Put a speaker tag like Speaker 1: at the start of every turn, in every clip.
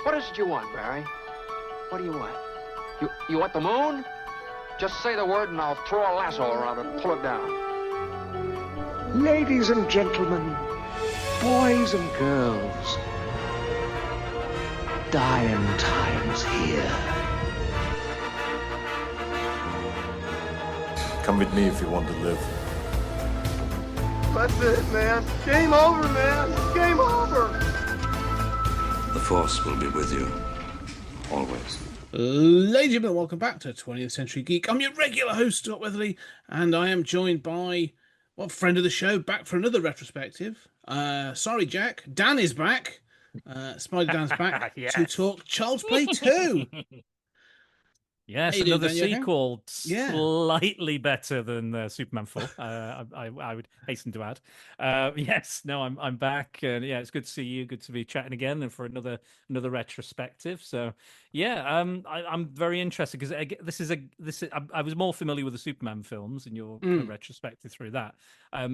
Speaker 1: What is it you want, Barry? What do you want? You want the moon? Just say the word and I'll throw a lasso around it and pull it down.
Speaker 2: Ladies and gentlemen, boys and girls, dying times here.
Speaker 3: Come with me if you want to live.
Speaker 1: That's it, man. Game over, man. Game over.
Speaker 4: The Force will be with you, always.
Speaker 5: Ladies and gentlemen, welcome back to 20th Century Geek. I'm your regular host, Scott Weatherly, and I am joined by, well, friend of the show, back for another retrospective. Sorry, Jack. Dan is back. Spider Dan's back
Speaker 6: Yes.
Speaker 5: to talk Child's Play 2.
Speaker 6: Yes,
Speaker 5: How you doing,
Speaker 6: another
Speaker 5: Dan? You okay?
Speaker 6: sequel,
Speaker 5: Yeah.
Speaker 6: slightly better than Superman 4. I would hasten to add. Yes, no, I'm back, and yeah, it's good to see you. Good to be chatting again, and for another retrospective. So, yeah, I'm very interested because I was more familiar with the Superman films and your kind of retrospective through that.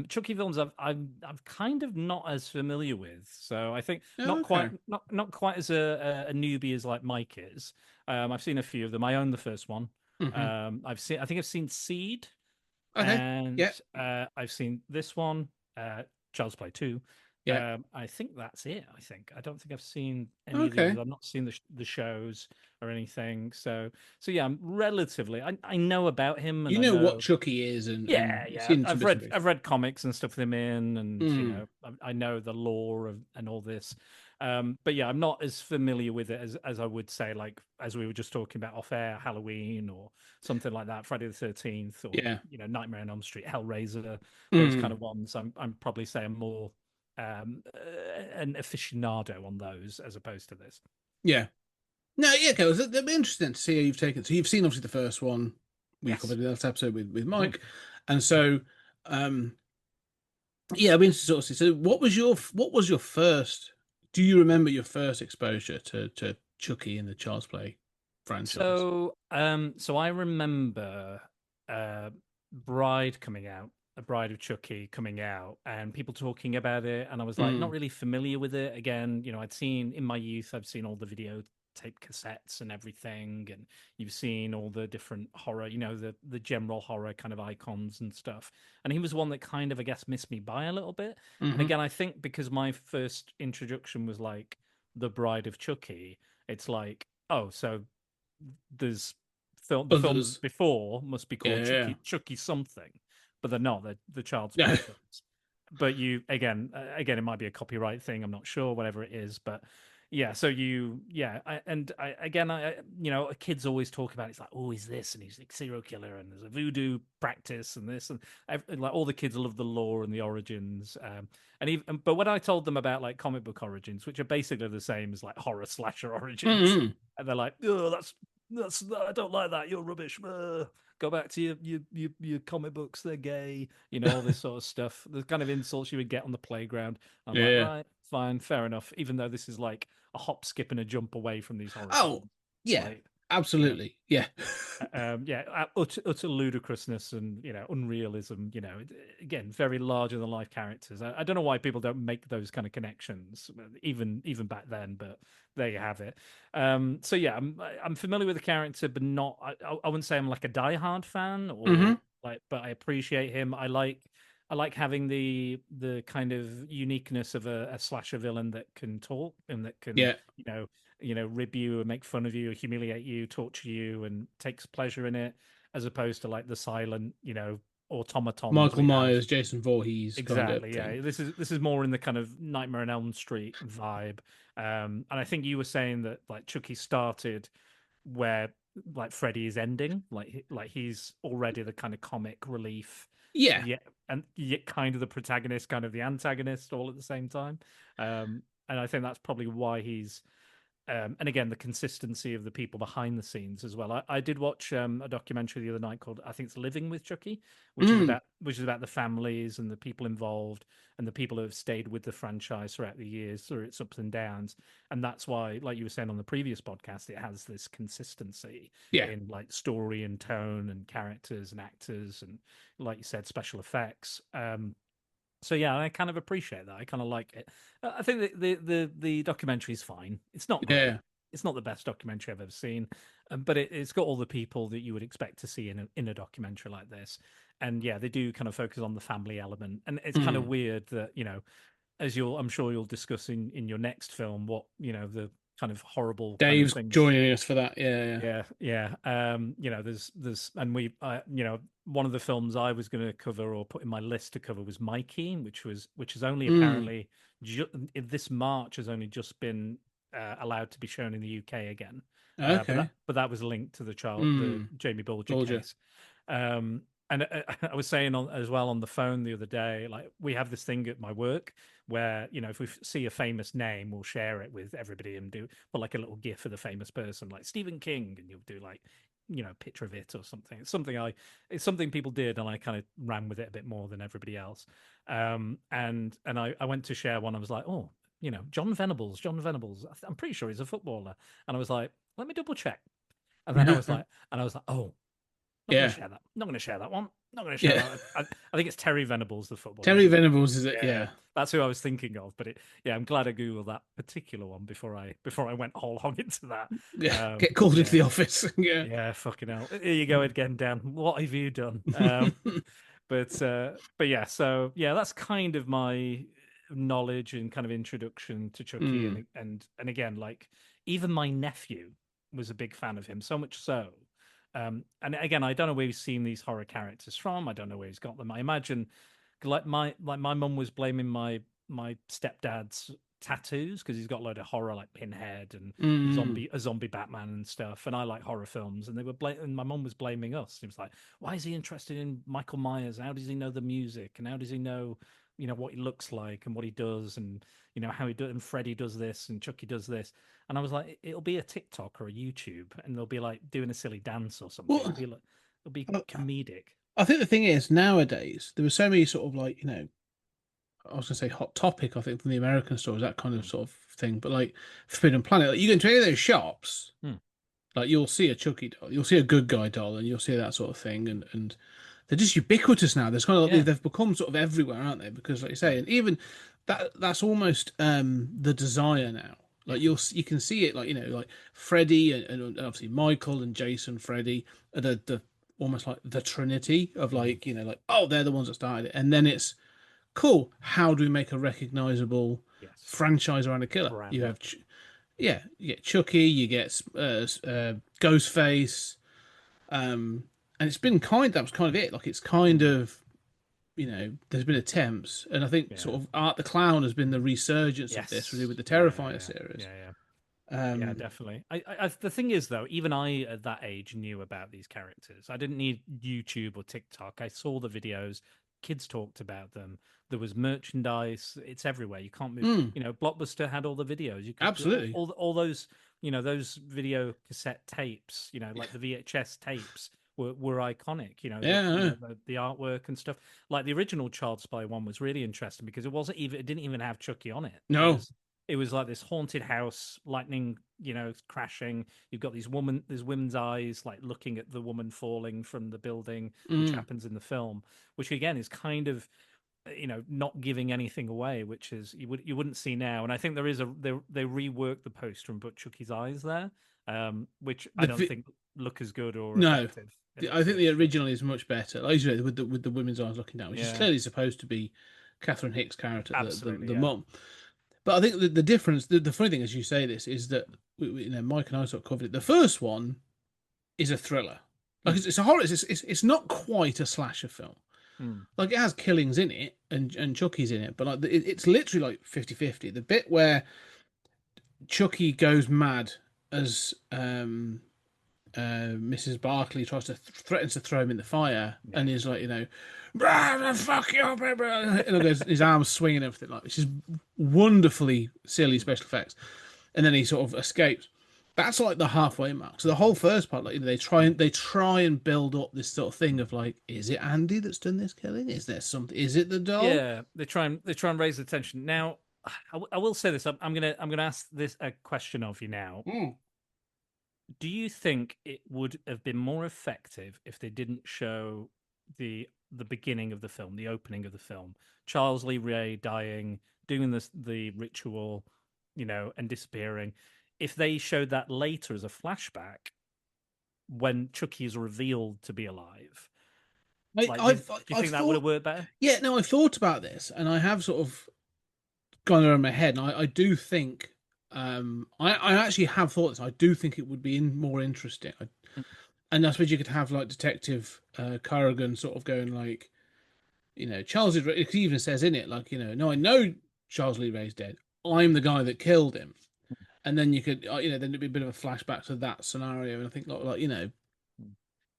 Speaker 6: Chucky films, I'm kind of not as familiar with. So I think not quite as a newbie as like Mike is. I've seen a few of them. I own the first one.
Speaker 5: Mm-hmm.
Speaker 6: I think I've seen Seed,
Speaker 5: Okay.
Speaker 6: and I've seen this one, Child's Play 2.
Speaker 5: Yeah.
Speaker 6: I think that's it. I don't think I've seen any of the others. I've not seen the shows or anything. So yeah, I'm relatively. I know about him. And
Speaker 5: You know what Chucky is, and
Speaker 6: yeah.
Speaker 5: seen
Speaker 6: I've read comics and stuff with him in, and you know, I know the lore and all this. But yeah, I'm not as familiar with it as I would say, like as we were just talking about off air, Halloween or something like that, Friday the 13th, or you know, Nightmare on Elm Street, Hellraiser, those kind of ones. I'm probably saying more an aficionado on those as opposed to this.
Speaker 5: Yeah. No, yeah, okay. It'll be interesting to see how you've taken. So you've seen obviously the first one. We covered in the last episode with Mike, and so yeah, I've been sort of see. So what was your first? Do you remember your first exposure to Chucky in the Child's Play franchise?
Speaker 6: So I remember Bride coming out, A Bride of Chucky coming out, and people talking about it, and I was like not really familiar with it. Again, you know, I'd seen in my youth, I've seen all the videotape cassettes and everything, and you've seen all the different horror, you know, the general horror kind of icons and stuff. And he was one that kind of, I guess, missed me by a little bit. And again, I think because my first introduction was like The Bride of Chucky, it's like, oh, so there's the films before must be called Chucky something, but they're not. They're the Child's Play films. But you again, it might be a copyright thing. I'm not sure, whatever it is, but. Yeah, so you know, kids always talk about it. It's like, oh, he's this and he's a serial killer and there's a voodoo practice and this and like all the kids love the lore and the origins. But when I told them about like comic book origins, which are basically the same as like horror slasher origins, and they're like, oh, that's I don't like that. You're rubbish. Go back to your comic books. They're gay. You know, all this sort of stuff. The kind of insults you would get on the playground. I'm like, right, fine, fair enough. Even though this is like a hop, skip, and a jump away from these horror films.
Speaker 5: Yeah, like, absolutely,
Speaker 6: you know, utter ludicrousness and, you know, unrealism. You know, again, very larger than life characters. I don't know why people don't make those kind of connections, even back then. But there you have it. So yeah, I'm familiar with the character, but not. I wouldn't say I'm like a diehard fan, or like, but I appreciate him. I like having the kind of uniqueness of a slasher villain that can talk and that can you know rib you and make fun of you, humiliate you, torture you, and takes pleasure in it, as opposed to like the silent, you know, automaton.
Speaker 5: Michael Myers, Jason Voorhees.
Speaker 6: Exactly.
Speaker 5: Kind of
Speaker 6: yeah, this is more in the kind of Nightmare on Elm Street vibe. And I think you were saying that like Chucky started where like Freddy is ending, like he's already the kind of comic relief.
Speaker 5: Yeah,
Speaker 6: and yet kind of the protagonist, kind of the antagonist, all at the same time. And I think that's probably why he's. And again, the consistency of the people behind the scenes as well. I did watch a documentary the other night called, I think it's Living with Chucky, which is about the families and the people involved and the people who have stayed with the franchise throughout the years, through its ups and downs. And that's why, like you were saying on the previous podcast, it has this consistency in like story and tone and characters and actors and, like you said, special effects. So yeah, I kind of appreciate that. I kind of like it. I think the documentary is fine. It's not great. it's not the best documentary I've ever seen, but it's got all the people that you would expect to see in a documentary like this. And yeah, they do kind of focus on the family element, and it's kind of weird that as I'm sure you'll discuss in your next film, what the kind of horrible kind of
Speaker 5: Dave's
Speaker 6: things.
Speaker 5: joining us for that. Yeah.
Speaker 6: Yeah. There's, and one of the films I was going to cover or put in my list to cover was Mikey, which is only apparently this March has only just been allowed to be shown in the UK again.
Speaker 5: Okay.
Speaker 6: But that was linked to the Jamie Bulger
Speaker 5: Bulger.
Speaker 6: case. And I was saying as well on the phone the other day, like we have this thing at my work where if we see a famous name, we'll share it with everybody and put like a little GIF of the famous person, like Stephen King, and you'll do like picture of it or something. It's something people did, and I kind of ran with it a bit more than everybody else. And I went to share one. I was like, oh, John Venables. I'm pretty sure he's a footballer. And I was like, let me double check. And then I was like, oh. Not going to share that. Not going to share that one. Not going to share that. I think it's Terry Venables, the footballer.
Speaker 5: Terry Venables is it? Yeah.
Speaker 6: That's who I was thinking of. But I'm glad I googled that particular one before I went whole hog into that.
Speaker 5: Yeah. Get called into the office.
Speaker 6: Yeah, fucking hell. Here you go again, Dan. What have you done? But yeah. So yeah, that's kind of my knowledge and kind of introduction to Chucky, and again, like even my nephew was a big fan of him, so much so. And again, I don't know where he's seen these horror characters from. I don't know where he's got them. I imagine, like my mum was blaming my stepdad's tattoos because he's got a load of horror like Pinhead and a zombie Batman and stuff. And I like horror films, and and my mum was blaming us. He was like, "Why is he interested in Michael Myers? How does he know the music? And how does he know, what he looks like and what he does, and how he does? And Freddy does this, and Chucky does this." And I was like, it'll be a TikTok or a YouTube, and they'll be like doing a silly dance or something.
Speaker 5: Well,
Speaker 6: it'll be comedic.
Speaker 5: I think the thing is, nowadays there were so many sort of like I was gonna say Hot Topic. I think from the American stores, that kind of sort of thing. But like Forbidden Planet, like you go into any of those shops, like you'll see a Chucky doll, you'll see a Good Guy doll, and you'll see that sort of thing, and they're just ubiquitous now. There's kind of like they've become sort of everywhere, aren't they? Because like you say, and even that's almost the desire now. Like you can see it, like like Freddy and obviously Michael and Jason, Freddy, are the almost like the trinity of like like, oh, they're the ones that started it, and then it's cool. How do we make a recognizable franchise around a killer?
Speaker 6: Brand.
Speaker 5: You have you get Chucky, you get Ghostface, and it's been that was kind of it. Like it's kind of there's been attempts, and I think sort of Art the Clown has been the resurgence of this, really, with the Terrifier series.
Speaker 6: Yeah, definitely. I the thing is, though, even I at that age knew about these characters. I didn't need YouTube or TikTok. I saw the videos. Kids talked about them. There was merchandise. It's everywhere. You can't move. Blockbuster had all the videos. You could
Speaker 5: Absolutely
Speaker 6: all those those video cassette tapes. Like the VHS tapes were iconic. The artwork and stuff. Like the original Child's Play one was really interesting because it didn't even have Chucky on it.
Speaker 5: No.
Speaker 6: It was like this haunted house, lightning, crashing. You've got there's women's eyes, like looking at the woman falling from the building, which happens in the film, which again is kind of, not giving anything away, which is you wouldn't see now. And I think they reworked the poster and put Chucky's eyes there, which I don't think look as good or effective.
Speaker 5: I think the original is much better. Like you said, with the women's eyes looking down, which is clearly supposed to be Catherine Hicks' character, the mum. But I think the difference, the funny thing as you say this, is that Mike and I sort of covered it. The first one is a thriller. Like it's a horror. It's not quite a slasher film. Like it has killings in it and Chucky's in it, but like it's literally like 50-50. The bit where Chucky goes mad as Mrs. Barkley threatens to throw him in the fire, and he's like, fuck you, and his arms swinging and everything, like, which is wonderfully silly special effects, and then he sort of escapes. That's like the halfway mark. So the whole first part, like they try and build up this sort of thing of like, is it Andy that's done this killing? Is there something? Is it the doll?
Speaker 6: Yeah, they try and raise the tension. Now, I will say this. I'm gonna ask this a question of you now. Do you think it would have been more effective if they didn't show the beginning of the film, the opening of the film, Charles Lee Ray dying, doing the ritual, and disappearing? if they showed that later as a flashback when Chucky is revealed to be alive, like, do you
Speaker 5: I've
Speaker 6: think that would have
Speaker 5: thought,
Speaker 6: worked better?
Speaker 5: yeah, no, I thought about this, and I have sort of gone around my head, and I do think, I actually have thought this. I do think it would be more interesting, and I suppose you could have like Detective Corrigan sort of going like, Charles is. It even says in it like, no, I know Charles Lee Ray's dead. I'm the guy that killed him, and then you could, then it'd be a bit of a flashback to that scenario, and I think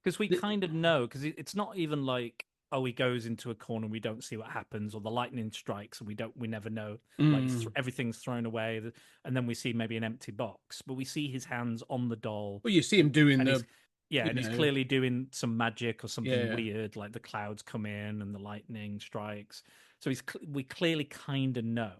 Speaker 6: Because we kind of know, because it's not even like, oh, he goes into a corner and we don't see what happens, or the lightning strikes and we never know, like everything's thrown away, and then we see maybe an empty box, but we see his hands on the doll.
Speaker 5: well, you see him doing
Speaker 6: and
Speaker 5: the,
Speaker 6: he's clearly doing some magic or something
Speaker 5: Yeah.
Speaker 6: weird, like the clouds come in and the lightning strikes. So we clearly kind of know.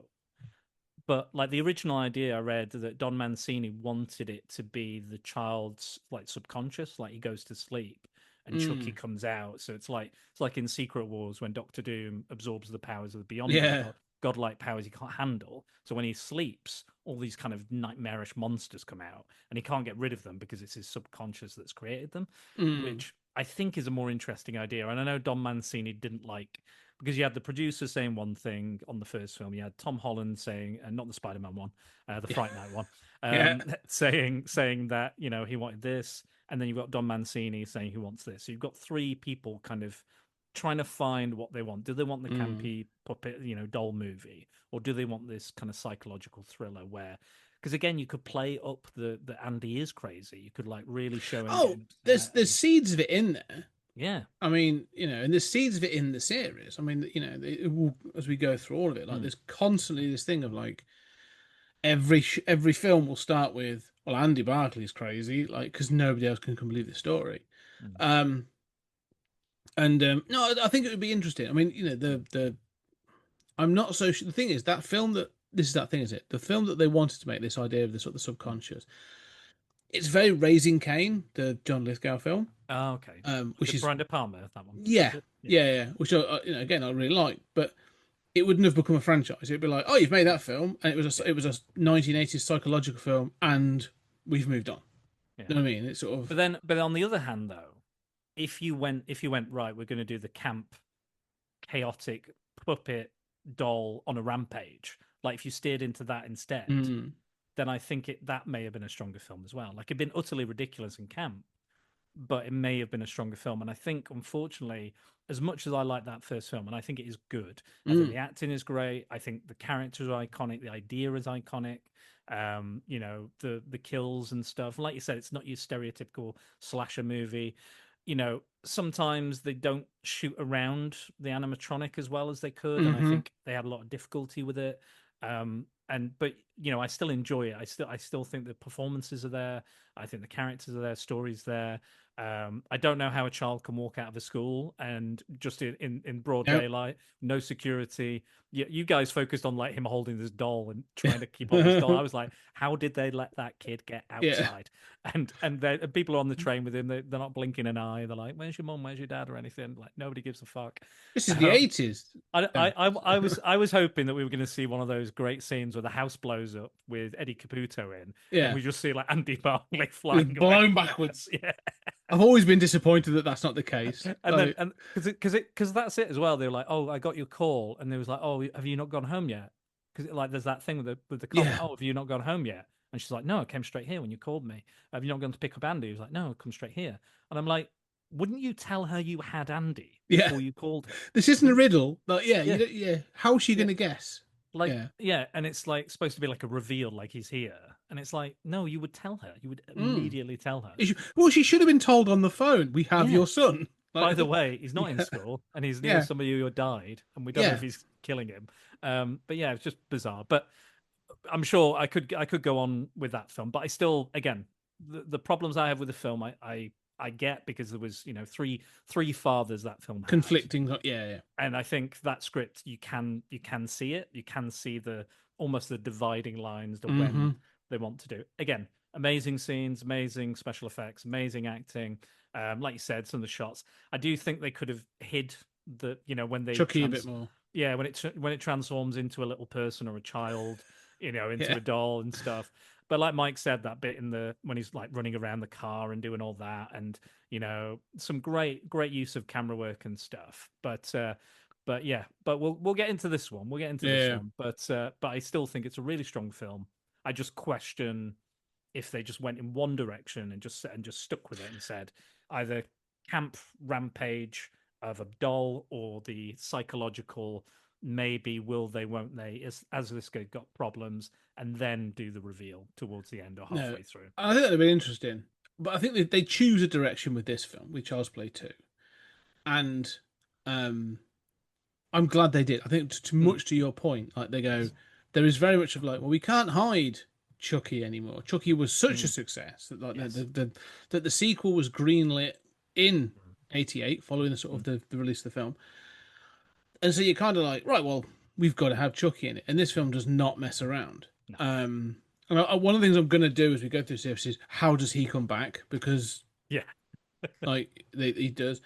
Speaker 6: But like the original idea, I read that Don Mancini wanted it to be the child's like subconscious, like he goes to sleep and Chucky comes out. So it's like in Secret Wars when Doctor Doom absorbs the powers of the Beyonder,
Speaker 5: Yeah.
Speaker 6: godlike powers he can't handle. So when he sleeps, all these kind of nightmarish monsters come out, and he can't get rid of them because it's his subconscious that's created them, which I think is a more interesting idea. And I know Don Mancini didn't like, because you had the producer saying one thing on the first film, you had Tom Holland saying, not the Spider-Man one, the Fright Night one, saying that he wanted this, and then you've got Don Mancini saying he wants this. So you've got three people kind of trying to find what they want. Do they want the campy puppet, doll movie, or do they want this kind of psychological thriller where? Because again, you could play up the Andy is crazy. You could like really show him.
Speaker 5: Oh, there's seeds of it in there.
Speaker 6: Yeah.
Speaker 5: I mean, and there's seeds of it in the series. I mean, it will, as we go through all of it, like there's constantly this thing of like every film will start with, well, Andy Barclay's crazy, like because nobody else can believe the story. No, I think it would be interesting. I mean, the I'm not so sure. The thing is that film that this is that thing, is it? The film that they wanted to make, this idea of the sort of subconscious. It's very Raising Cain, the John Lithgow film.
Speaker 6: Oh, okay.
Speaker 5: Which is
Speaker 6: Brian De Palma, that one.
Speaker 5: Yeah. Which again I really like, but it wouldn't have become a franchise. It'd be like, oh, you've made that film, and it was a 1980s psychological film, and we've moved on.
Speaker 6: Yeah.
Speaker 5: You know what I mean? It's sort of.
Speaker 6: But on the other hand, though, if you went right, we're going to do the camp, chaotic puppet doll on a rampage. Like if you steered into that instead, then I think that may have been a stronger film as well. Like it'd been utterly ridiculous in camp, but it may have been a stronger film. And I think, unfortunately, as much as I like that first film, and I think it is good, I think the acting is great. I think the characters are iconic. The idea is iconic. The kills and stuff. Like you said, it's not your stereotypical slasher movie. Sometimes they don't shoot around the animatronic as well as they could, and I think they had a lot of difficulty with it. But I still enjoy it. I still think the performances are there. I think the characters are there, stories there. I don't know how a child can walk out of a school and just in broad daylight, no security. You guys focused on like him holding this doll and trying to keep on this doll. I was like, how did they let that kid get outside? Yeah. And people are on the train with him. They're not blinking an eye. They're like, where's your mom? Where's your dad? Or anything. Like nobody gives a fuck.
Speaker 5: This is the 80s.
Speaker 6: I was hoping that we were going to see one of those great scenes where the house blows up with Eddie Caputo in.
Speaker 5: Yeah.
Speaker 6: And we just see like Andy Barclay flying
Speaker 5: blown backwards.
Speaker 6: Yeah.
Speaker 5: I've always been disappointed that that's not the case.
Speaker 6: And because that's it as well. They were like, "Oh, I got your call," and they was like, "Oh, have you not gone home yet?" Because like there's that thing with the call.
Speaker 5: Yeah.
Speaker 6: Oh, have you not gone home yet? And she's like, "No, I came straight here when you called me. Have you not gone to pick up Andy?" He was like, "No, come straight here." And I'm like, "Wouldn't you tell her you had Andy before you called her?"
Speaker 5: This isn't a riddle. Like, how's she gonna guess?
Speaker 6: Like, and it's like supposed to be like a reveal, like he's here. And it's like, no, you would tell her. You would immediately tell her.
Speaker 5: She should have been told on the phone, we have your son.
Speaker 6: Like, by the way, he's not in school and he's near somebody who died and we don't know if he's killing him. But yeah, it's just bizarre. But I'm sure I could go on with that film. But I still, again, the problems I have with the film, I get, because there was, three fathers that film had.
Speaker 5: Conflicting,
Speaker 6: And I think that script, you can see it. You can see almost the dividing lines, when they want to do. Again, amazing scenes, amazing special effects, amazing acting. Like you said, some of the shots. I do think they could have hid when they
Speaker 5: Chucky a bit more.
Speaker 6: Yeah, when it transforms into a little person or a child, into a doll and stuff. but like Mike said, that bit in the when he's like running around the car and doing all that, and some great use of camera work and stuff. But yeah, but we'll get into this one. We'll get into this
Speaker 5: Yeah.
Speaker 6: one. But I still think it's a really strong film. I just question if they just went in one direction and just stuck with it and said either camp rampage of Abdul or the psychological maybe will they won't they as this guy got problems and then do the reveal towards the end or
Speaker 5: No,
Speaker 6: halfway through.
Speaker 5: I think that'd be interesting. But I think they choose a direction with this film, with Child's Play 2. And I'm glad they did. I think to much to your point, like they go, there is very much of like, well, we can't hide Chucky anymore. Chucky was such a success that like
Speaker 6: Yes.
Speaker 5: that the sequel was greenlit in '88, following the sort of the release of the film. And so you're kind of like, right, well, we've got to have Chucky in it, and this film does not mess around.
Speaker 6: No.
Speaker 5: And one of the things I'm going to do as we go through this is how does he come back? Because
Speaker 6: Yeah.
Speaker 5: like he does,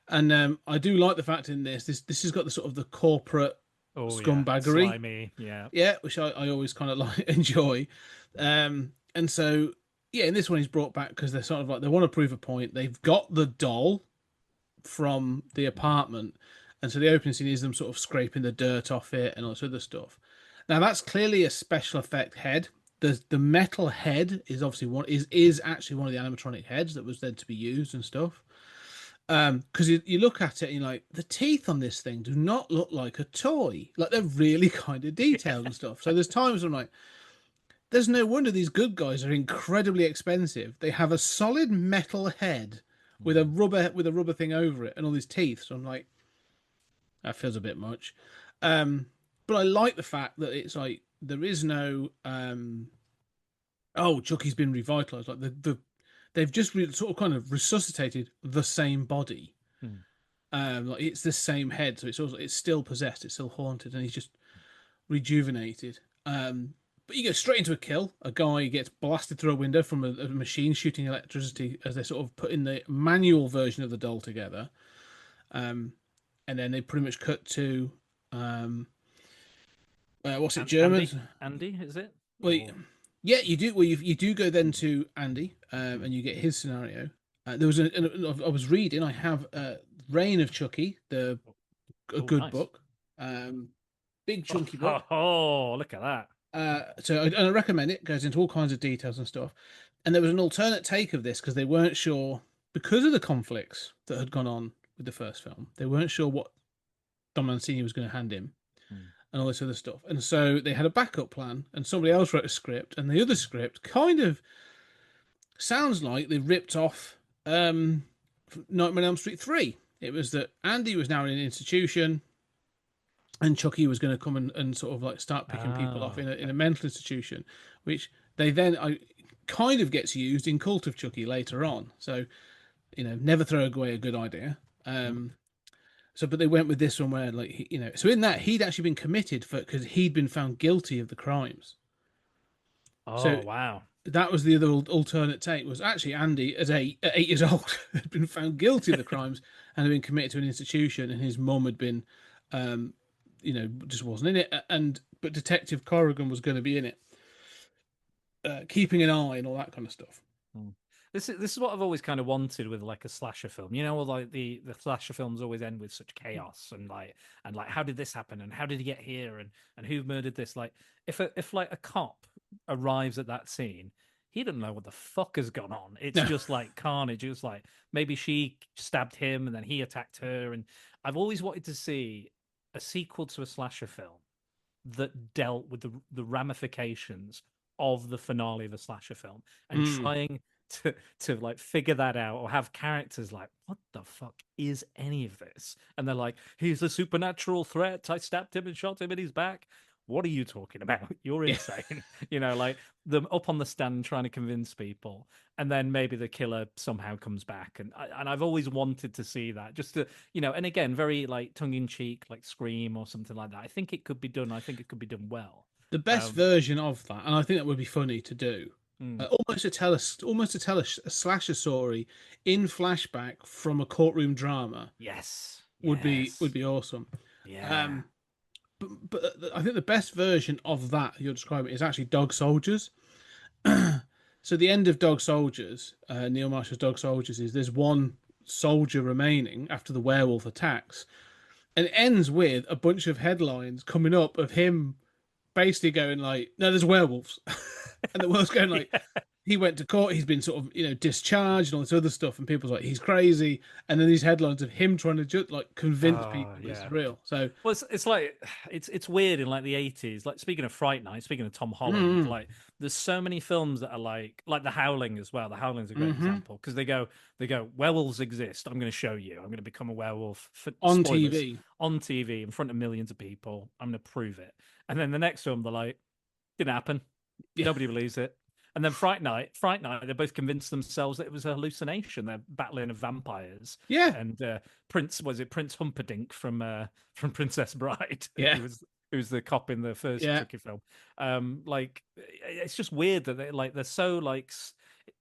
Speaker 5: and I do like the fact in this has got the sort of the corporate scumbaggery,
Speaker 6: slimy,
Speaker 5: yeah, which I always kind of like enjoy, and so yeah, in this one he's brought back because they're sort of like they want to prove a point. They've got the doll from the apartment, and so the opening scene is them sort of scraping the dirt off it and all this other stuff. Now that's clearly a special effect head. The metal head is obviously is actually one of the animatronic heads that was then to be used and stuff. Because you look at it and you're like, the teeth on this thing do not look like a toy. Like they're really kind of detailed and stuff. So there's times I'm like, there's no wonder these good guys are incredibly expensive. They have a solid metal head with a rubber thing over it and all these teeth. So I'm like, that feels a bit much. But I like the fact that it's like there is no Chucky's been revitalized. Like they've just sort of kind of resuscitated the same body. Like it's the same head, so it's still possessed, it's still haunted, and he's just rejuvenated. But you go straight into a kill. A guy gets blasted through a window from a machine shooting electricity as they sort of put in the manual version of the doll together. And then they pretty much cut to what's it, German?
Speaker 6: Andy, is it?
Speaker 5: Well, yeah, you do. Well, you do go then to Andy, and you get his scenario. There was I was reading. I have Reign of Chucky, a good
Speaker 6: nice
Speaker 5: book, big chunky book.
Speaker 6: Oh, look at that.
Speaker 5: So I recommend it. Goes into all kinds of details and stuff. And there was an alternate take of this because they weren't sure, because of the conflicts that had gone on with the first film. They weren't sure what Don Mancini was going to hand him. And all this other stuff. And so they had a backup plan, and somebody else wrote a script, and the other script kind of sounds like they ripped off Nightmare on Elm Street 3. It was that Andy was now in an institution, and Chucky was going to come and sort of like start picking people off in a mental institution, which they then kind of gets used in Cult of Chucky later on. So, never throw away a good idea. But they went with this one where, like, so in that he'd actually been committed because he'd been found guilty of the crimes.
Speaker 6: Oh, wow.
Speaker 5: That was the other alternate take, was actually Andy, at 8 years old, had been found guilty of the crimes and had been committed to an institution, and his mum had been, just wasn't in it. But Detective Corrigan was going to be in it, keeping an eye and all that kind of stuff.
Speaker 6: This is what I've always kind of wanted with like a slasher film. Like the slasher films always end with such chaos and like how did this happen and how did he get here and who murdered this? Like if like a cop arrives at that scene, he doesn't know what the fuck has gone on. It's just like carnage. It's like maybe she stabbed him and then he attacked her. And I've always wanted to see a sequel to a slasher film that dealt with the ramifications of the finale of a slasher film and trying to like figure that out, or have characters like, what the fuck is any of this? And they're like, he's a supernatural threat. I stabbed him and shot him in his back. What are you talking about? You're insane. Like them up on the stand trying to convince people, and then maybe the killer somehow comes back. And I've always wanted to see that, just to, and again, very like tongue in cheek, like Scream or something like that. I think it could be done. I think it could be done well.
Speaker 5: The best version of that, and I think that would be funny to do. Almost to tell a slasher story in flashback from a courtroom drama.
Speaker 6: Yes,
Speaker 5: would be awesome.
Speaker 6: Yeah.
Speaker 5: But I think the best version of that you're describing is actually Dog Soldiers, So the end of Dog Soldiers, Neil Marshall's Dog Soldiers, is there's one soldier remaining after the werewolf attacks, and it ends with a bunch of headlines coming up of him basically going like, "No, there's werewolves," and the world's going like, he went to court, he's been sort of, discharged and all this other stuff, and people's like, he's crazy. And then these headlines of him trying to just like convince
Speaker 6: Oh
Speaker 5: people it's
Speaker 6: yeah.
Speaker 5: real. So
Speaker 6: Well, it's like it's weird in like the 80s. Like speaking of Fright Night, speaking of Tom Holland,
Speaker 5: mm,
Speaker 6: like there's so many films that are like The Howling as well. The Howling's a great
Speaker 5: hmm
Speaker 6: example because they go werewolves exist. I'm going to show you. I'm going to become a werewolf.
Speaker 5: on
Speaker 6: Spoilers
Speaker 5: TV.
Speaker 6: on TV in front of millions of people. I'm going to prove it. And then the next film, they're like, didn't happen.
Speaker 5: Yeah,
Speaker 6: Nobody believes it. And then Fright Night, they both convinced themselves that it was a hallucination. They're battling of vampires.
Speaker 5: yeah,
Speaker 6: And Prince Humperdinck from Princess Bride,
Speaker 5: yeah,
Speaker 6: who's the cop in the first
Speaker 5: yeah.
Speaker 6: Chucky film. Like it's just weird that they're so like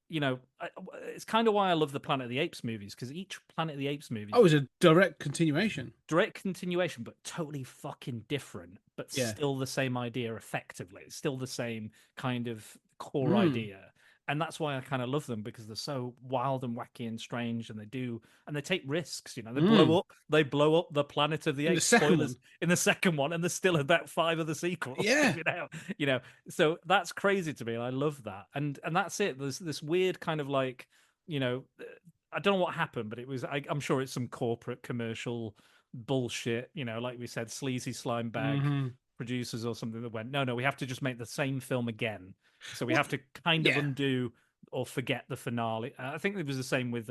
Speaker 6: it's kind of why I love the Planet of the Apes movies because each Planet of the Apes movie
Speaker 5: Oh, it was a direct continuation.
Speaker 6: direct continuation, but totally fucking different, but
Speaker 5: Yeah.
Speaker 6: still the same idea effectively. It's still the same kind of core
Speaker 5: Mm.
Speaker 6: idea. And that's why I kind of love them because they're so wild and wacky and strange, and they take risks.
Speaker 5: Mm.
Speaker 6: They blow up the Planet of the
Speaker 5: In the
Speaker 6: Apes.
Speaker 5: second
Speaker 6: Spoilers
Speaker 5: one.
Speaker 6: in the second one, and there's still about 5 of the sequels
Speaker 5: Yeah.
Speaker 6: coming out. So that's crazy to me. And I love that, and that's it. There's this weird kind of like, I don't know what happened, but it was. I'm sure it's some corporate commercial bullshit. Like we said, sleazy slime bag
Speaker 5: hmm
Speaker 6: producers or something that went, no, we have to just make the same film again. So we
Speaker 5: Well,
Speaker 6: have to kind of
Speaker 5: yeah.
Speaker 6: undo or forget the finale. I think it was the same with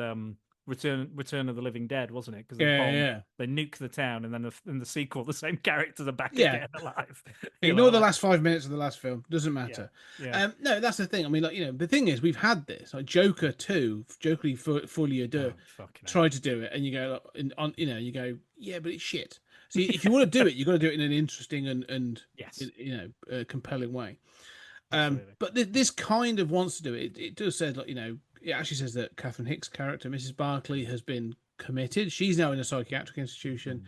Speaker 6: Return of the Living Dead, wasn't it? Because
Speaker 5: Yeah, yeah.
Speaker 6: they nuke the town, and then in the sequel, the same characters are back
Speaker 5: Yeah.
Speaker 6: again alive.
Speaker 5: Ignore the
Speaker 6: Like,
Speaker 5: last 5 minutes of the last film. Doesn't
Speaker 6: yeah,
Speaker 5: matter.
Speaker 6: yeah.
Speaker 5: No, that's the thing. I mean, like, the thing is, we've had this. Like Joker 2, Joker Folie à Deux,
Speaker 6: Oh, fucking hell.
Speaker 5: tried to do it, and you go, you go, yeah, but it's shit. So if you want to do it, you've got to do it in an interesting and
Speaker 6: Yes,
Speaker 5: compelling way.
Speaker 6: absolutely.
Speaker 5: But this kind of wants to do it. It does say, like, it actually says that Catherine Hicks' character, Mrs. Barclay, has been committed. She's now in a psychiatric institution.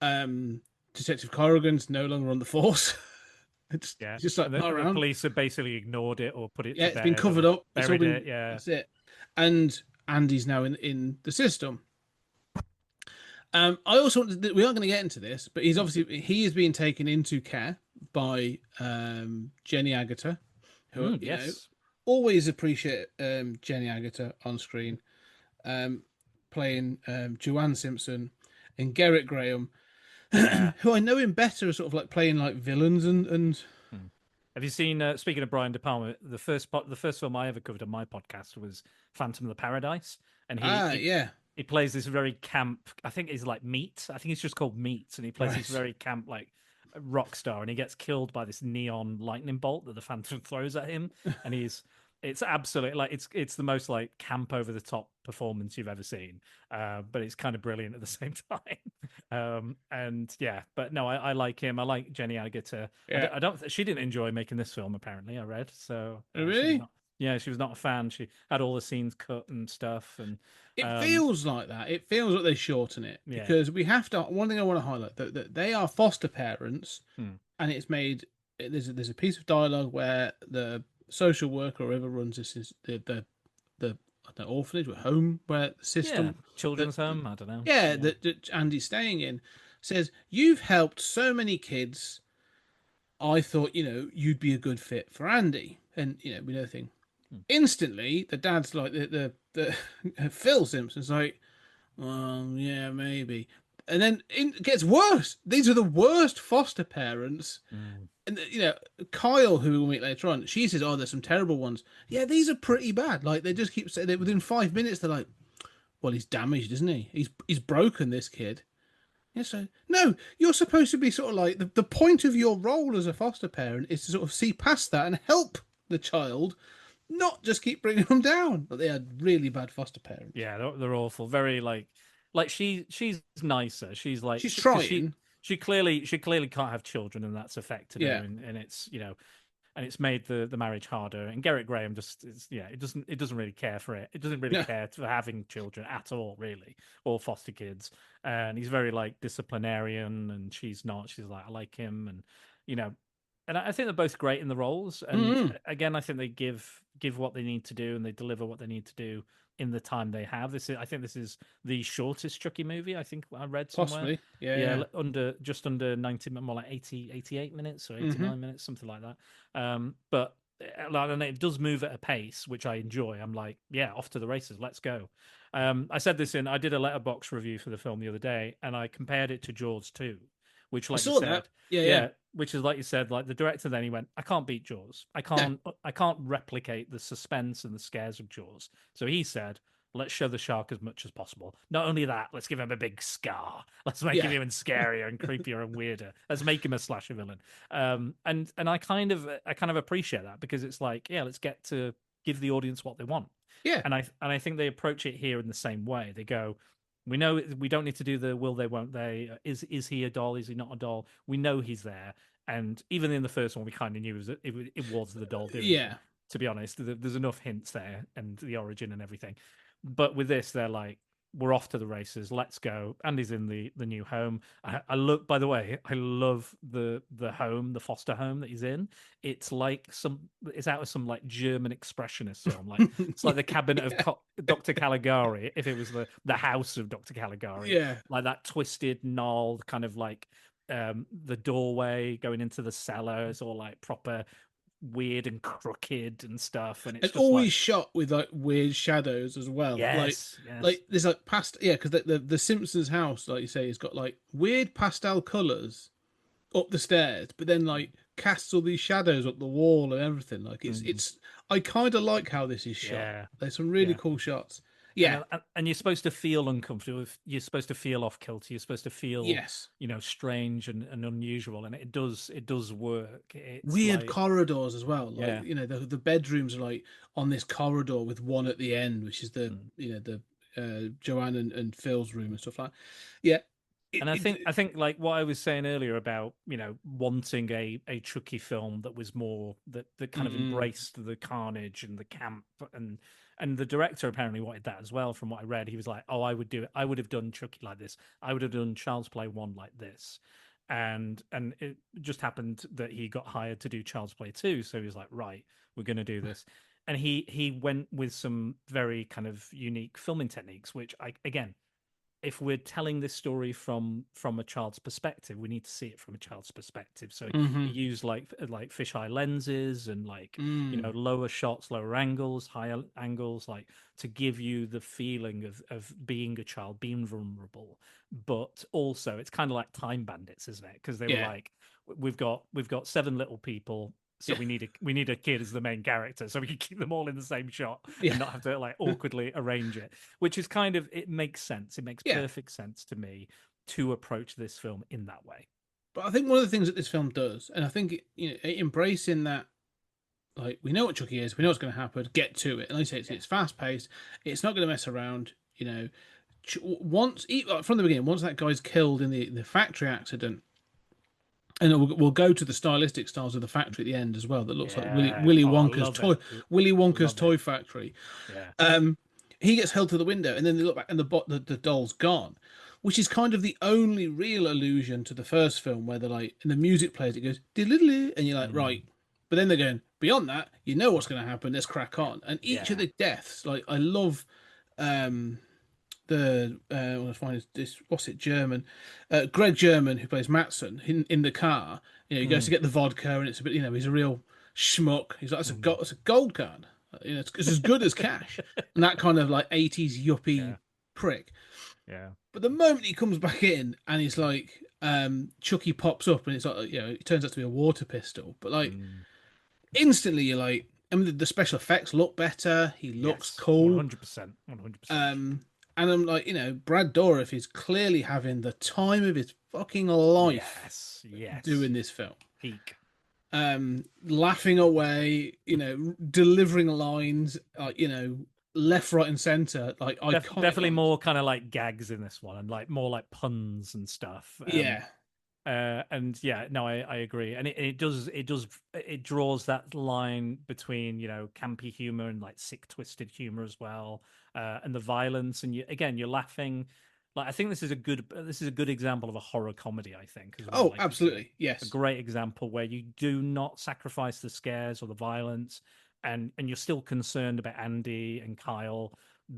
Speaker 5: Detective Corrigan's no longer on the force. it's,
Speaker 6: Yeah,
Speaker 5: it's just like
Speaker 6: and
Speaker 5: not
Speaker 6: the
Speaker 5: around.
Speaker 6: police have basically ignored it or put it
Speaker 5: Yeah,
Speaker 6: to
Speaker 5: it's been
Speaker 6: bed
Speaker 5: covered
Speaker 6: or
Speaker 5: up. It's all
Speaker 6: buried
Speaker 5: been.
Speaker 6: it. Yeah,
Speaker 5: That's it. And Andy's now in the system. I also we aren't going to get into this, but he is being taken into care by Jenny Agutter, who
Speaker 6: yes.
Speaker 5: always appreciate Jenny Agutter on screen, playing Joanne Simpson and Garrett Graham,
Speaker 6: Yeah.
Speaker 5: who I know him better as sort of like playing like villains and
Speaker 6: Hmm. Have you seen? Speaking of Brian De Palma, the first film I ever covered on my podcast was Phantom of the Paradise, and
Speaker 5: yeah,
Speaker 6: he plays this very camp. I think he's like Meat. I think he's just called Meat, and he plays this
Speaker 5: right,
Speaker 6: very camp like rock star, and he gets killed by this neon lightning bolt that the Phantom throws at him, and it's absolutely like it's the most like camp over the top performance you've ever seen, but it's kind of brilliant at the same time. And yeah, but no, I like him. I like Jenny Agutter.
Speaker 5: yeah.
Speaker 6: I don't. She didn't enjoy making this film. Apparently, I read. So
Speaker 5: Oh,
Speaker 6: she was
Speaker 5: really?
Speaker 6: not. Yeah, she was not a fan. She had all the scenes cut and stuff, and
Speaker 5: It
Speaker 6: um,
Speaker 5: feels like that. It feels like they shorten it
Speaker 6: yeah,
Speaker 5: because we have to. One thing I want to highlight that they are foster parents,
Speaker 6: hmm.
Speaker 5: and it's made. There's a piece of dialogue where the social worker or whoever runs this is the I don't know, orphanage or home where the
Speaker 6: Yeah,
Speaker 5: system
Speaker 6: children's home. I don't know.
Speaker 5: yeah
Speaker 6: Yeah,
Speaker 5: that Andy's staying in says you've helped so many kids. I thought you'd be a good fit for Andy, and we know the thing.
Speaker 6: hmm.
Speaker 5: Instantly, the dad's like the Phil Simpson's like, well, yeah, maybe. And then it gets worse. These are the worst foster parents.
Speaker 6: Mm.
Speaker 5: And, Kyle, who we'll meet later on, she says, oh, there's some terrible ones. Yeah, these are pretty bad. Like, they just keep saying that within 5 minutes, they're like, well, he's damaged, isn't he? He's broken, this kid. Yeah, so, no, you're supposed to be sort of like, the point of your role as a foster parent is to sort of see past that and help the child, not just keep bringing them down. But they are really bad foster parents.
Speaker 6: Yeah, they're awful. Very like she's nicer. She's like
Speaker 5: She's
Speaker 6: because
Speaker 5: trying.
Speaker 6: she clearly can't have children, and that's affected her,
Speaker 5: Yeah.
Speaker 6: and it's and it's made the marriage harder. And Garrett Graham just it doesn't really care for it. It doesn't really
Speaker 5: Yeah.
Speaker 6: care for having children at all, really, or foster kids. And he's very like disciplinarian, and she's not. She's like I like him, and and I think they're both great in the roles. And again, I think they give what they need to do, and they deliver what they need to do in the time they have. I think this is the shortest Chucky movie. I think I read somewhere.
Speaker 5: Possibly, yeah,
Speaker 6: Yeah, just under 90, more like 88 minutes or 89 minutes, something like that. But and it does move at a pace which I enjoy. I'm like, yeah, off to the races, let's go. I said this I did a letterbox review for the film the other day, and I compared it to Jaws 2, which, like you
Speaker 5: saw
Speaker 6: said,
Speaker 5: that. Yeah.
Speaker 6: which is like you said, like the director. Then he went, I can't beat Jaws. I can't replicate the suspense and the scares of Jaws. So he said, let's show the shark as much as possible. Not only that, let's give him a big scar. Let's make him even scarier and creepier and weirder. Let's make him a slasher villain. And I kind of appreciate that, because it's like, yeah, let's get to give the audience what they want.
Speaker 5: Yeah.
Speaker 6: And I think they approach it here in the same way. They go, we know we don't need to do the will they, won't they. Is he a doll? Is he not a doll? We know he's there. And even in the first one, we kind of knew it was the doll, didn't we? To be honest, there's enough hints there and the origin and everything. But with this, they're like, we're off to the races. Let's go. Andy's in the new home. I look. By the way, I love the home, the foster home that he's in. It's like it's out of some like German expressionist film. Like it's like the cabinet of Dr. Caligari, if it was the house of Dr. Caligari.
Speaker 5: Yeah,
Speaker 6: like that twisted, gnarled kind of like the doorway going into the cellar is all like proper weird and crooked and stuff, and it's just
Speaker 5: always
Speaker 6: like,
Speaker 5: shot with like weird shadows as well.
Speaker 6: yes.
Speaker 5: Like there's like because the Simpsons house, like you say, has got like weird pastel colors up the stairs, but then like casts all these shadows up the wall and everything. Like it's I kind of like how this is shot.
Speaker 6: Yeah.
Speaker 5: There's some really cool shots. Yeah,
Speaker 6: and you're supposed to feel uncomfortable. You're supposed to feel off kilter. You're supposed to feel,
Speaker 5: yes,
Speaker 6: strange and unusual, and it does work. It's
Speaker 5: weird
Speaker 6: like,
Speaker 5: corridors as well. Like
Speaker 6: yeah.
Speaker 5: the bedrooms are like on this corridor with one at the end, which is the Joanne and Phil's room and stuff like that. Yeah.
Speaker 6: And I think like what I was saying earlier about, wanting a Chucky film that was more that kind of embraced the carnage and the camp, and the director apparently wanted that as well. From what I read, he was like, "Oh, I would do it. I would have done Chucky like this. I would have done Child's Play 1 like this." And it just happened that he got hired to do Child's Play 2, so he was like, "Right, we're going to do this." And he went with some very kind of unique filming techniques, which if we're telling this story from a child's perspective, we need to see it from a child's perspective. So he used like fisheye lenses and like lower shots, lower angles, higher angles, like to give you the feeling of being a child, being vulnerable. But also, it's kind of like Time Bandits, isn't it? Because they were like, we've got 7 little people. So we need a kid as the main character, so we can keep them all in the same shot and not have to like awkwardly arrange it. Which is kind of, it makes sense. It makes perfect sense to me to approach this film in that way.
Speaker 5: But I think one of the things that this film does, and I think embracing that, like we know what Chucky is, we know what's going to happen, get to it. And like I say, it's fast paced. It's not going to mess around. Once from the beginning, once that guy's killed in the factory accident. And we'll go to the stylistic styles of the factory at the end as well. That looks like Willy Wonka's toy factory.
Speaker 6: Yeah.
Speaker 5: He gets held to the window, and then they look back, and the doll's gone, which is kind of the only real allusion to the first film, where they're like, and the music plays, it goes diddly, and you're like, right. But then they're going beyond that. You know what's going to happen. Let's crack on. And each of the deaths, like I love. What's it, German, Greg German, who plays Matson in the car. He goes to get the vodka, and it's a bit, he's a real schmuck. He's like, it's a gold card. It's as good as cash, and that kind of like 80s yuppie prick.
Speaker 6: Yeah.
Speaker 5: But the moment he comes back in, and he's like, Chucky pops up, and it's like, it turns out to be a water pistol. But like, instantly you're like, I mean, the special effects look better. He looks cool.
Speaker 6: 100%. 100%.
Speaker 5: And I'm like, Brad Dourif is clearly having the time of his fucking life doing this film.
Speaker 6: Peak.
Speaker 5: Laughing away, delivering lines, left, right, and center. Like,
Speaker 6: definitely more kind of like gags in this one, and like more like puns and stuff. I agree, and it draws that line between campy humor and like sick, twisted humor as well, and the violence, and you're laughing Like I think this is a good example of a horror comedy. I think as well.
Speaker 5: Oh,
Speaker 6: Like
Speaker 5: absolutely,
Speaker 6: a
Speaker 5: yes.
Speaker 6: great example where you do not sacrifice the scares or the violence, and you're still concerned about Andy and Kyle,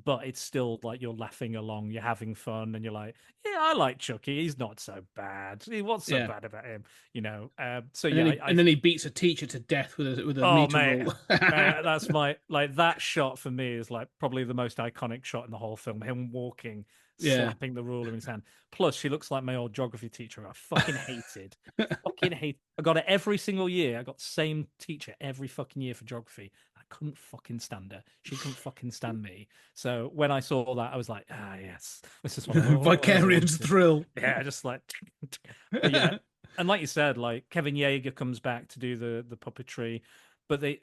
Speaker 6: but it's still like you're laughing along, you're having fun, and you're like, yeah, I like Chucky. He's not so bad. What's so
Speaker 5: Yeah.
Speaker 6: bad about him? You know. So
Speaker 5: And
Speaker 6: yeah,
Speaker 5: then he beats a teacher to death with a
Speaker 6: oh
Speaker 5: meter
Speaker 6: mate,
Speaker 5: rule.
Speaker 6: that's my like that shot for me is like probably the most iconic shot in the whole film. Him walking,
Speaker 5: Yeah.
Speaker 6: slapping the ruler in his hand. Plus, she looks like my old geography teacher. I fucking hated. Fucking hate. I got it every single year. I got the same teacher every fucking year for geography. I couldn't fucking stand her. She couldn't fucking stand me. So when I saw that, I was like, ah, yes, this is what I've always
Speaker 5: Vicarious
Speaker 6: wanted.
Speaker 5: thrill.
Speaker 6: Yeah, just like, but yeah, and like you said, like Kevin Yeager comes back to do the puppetry, but they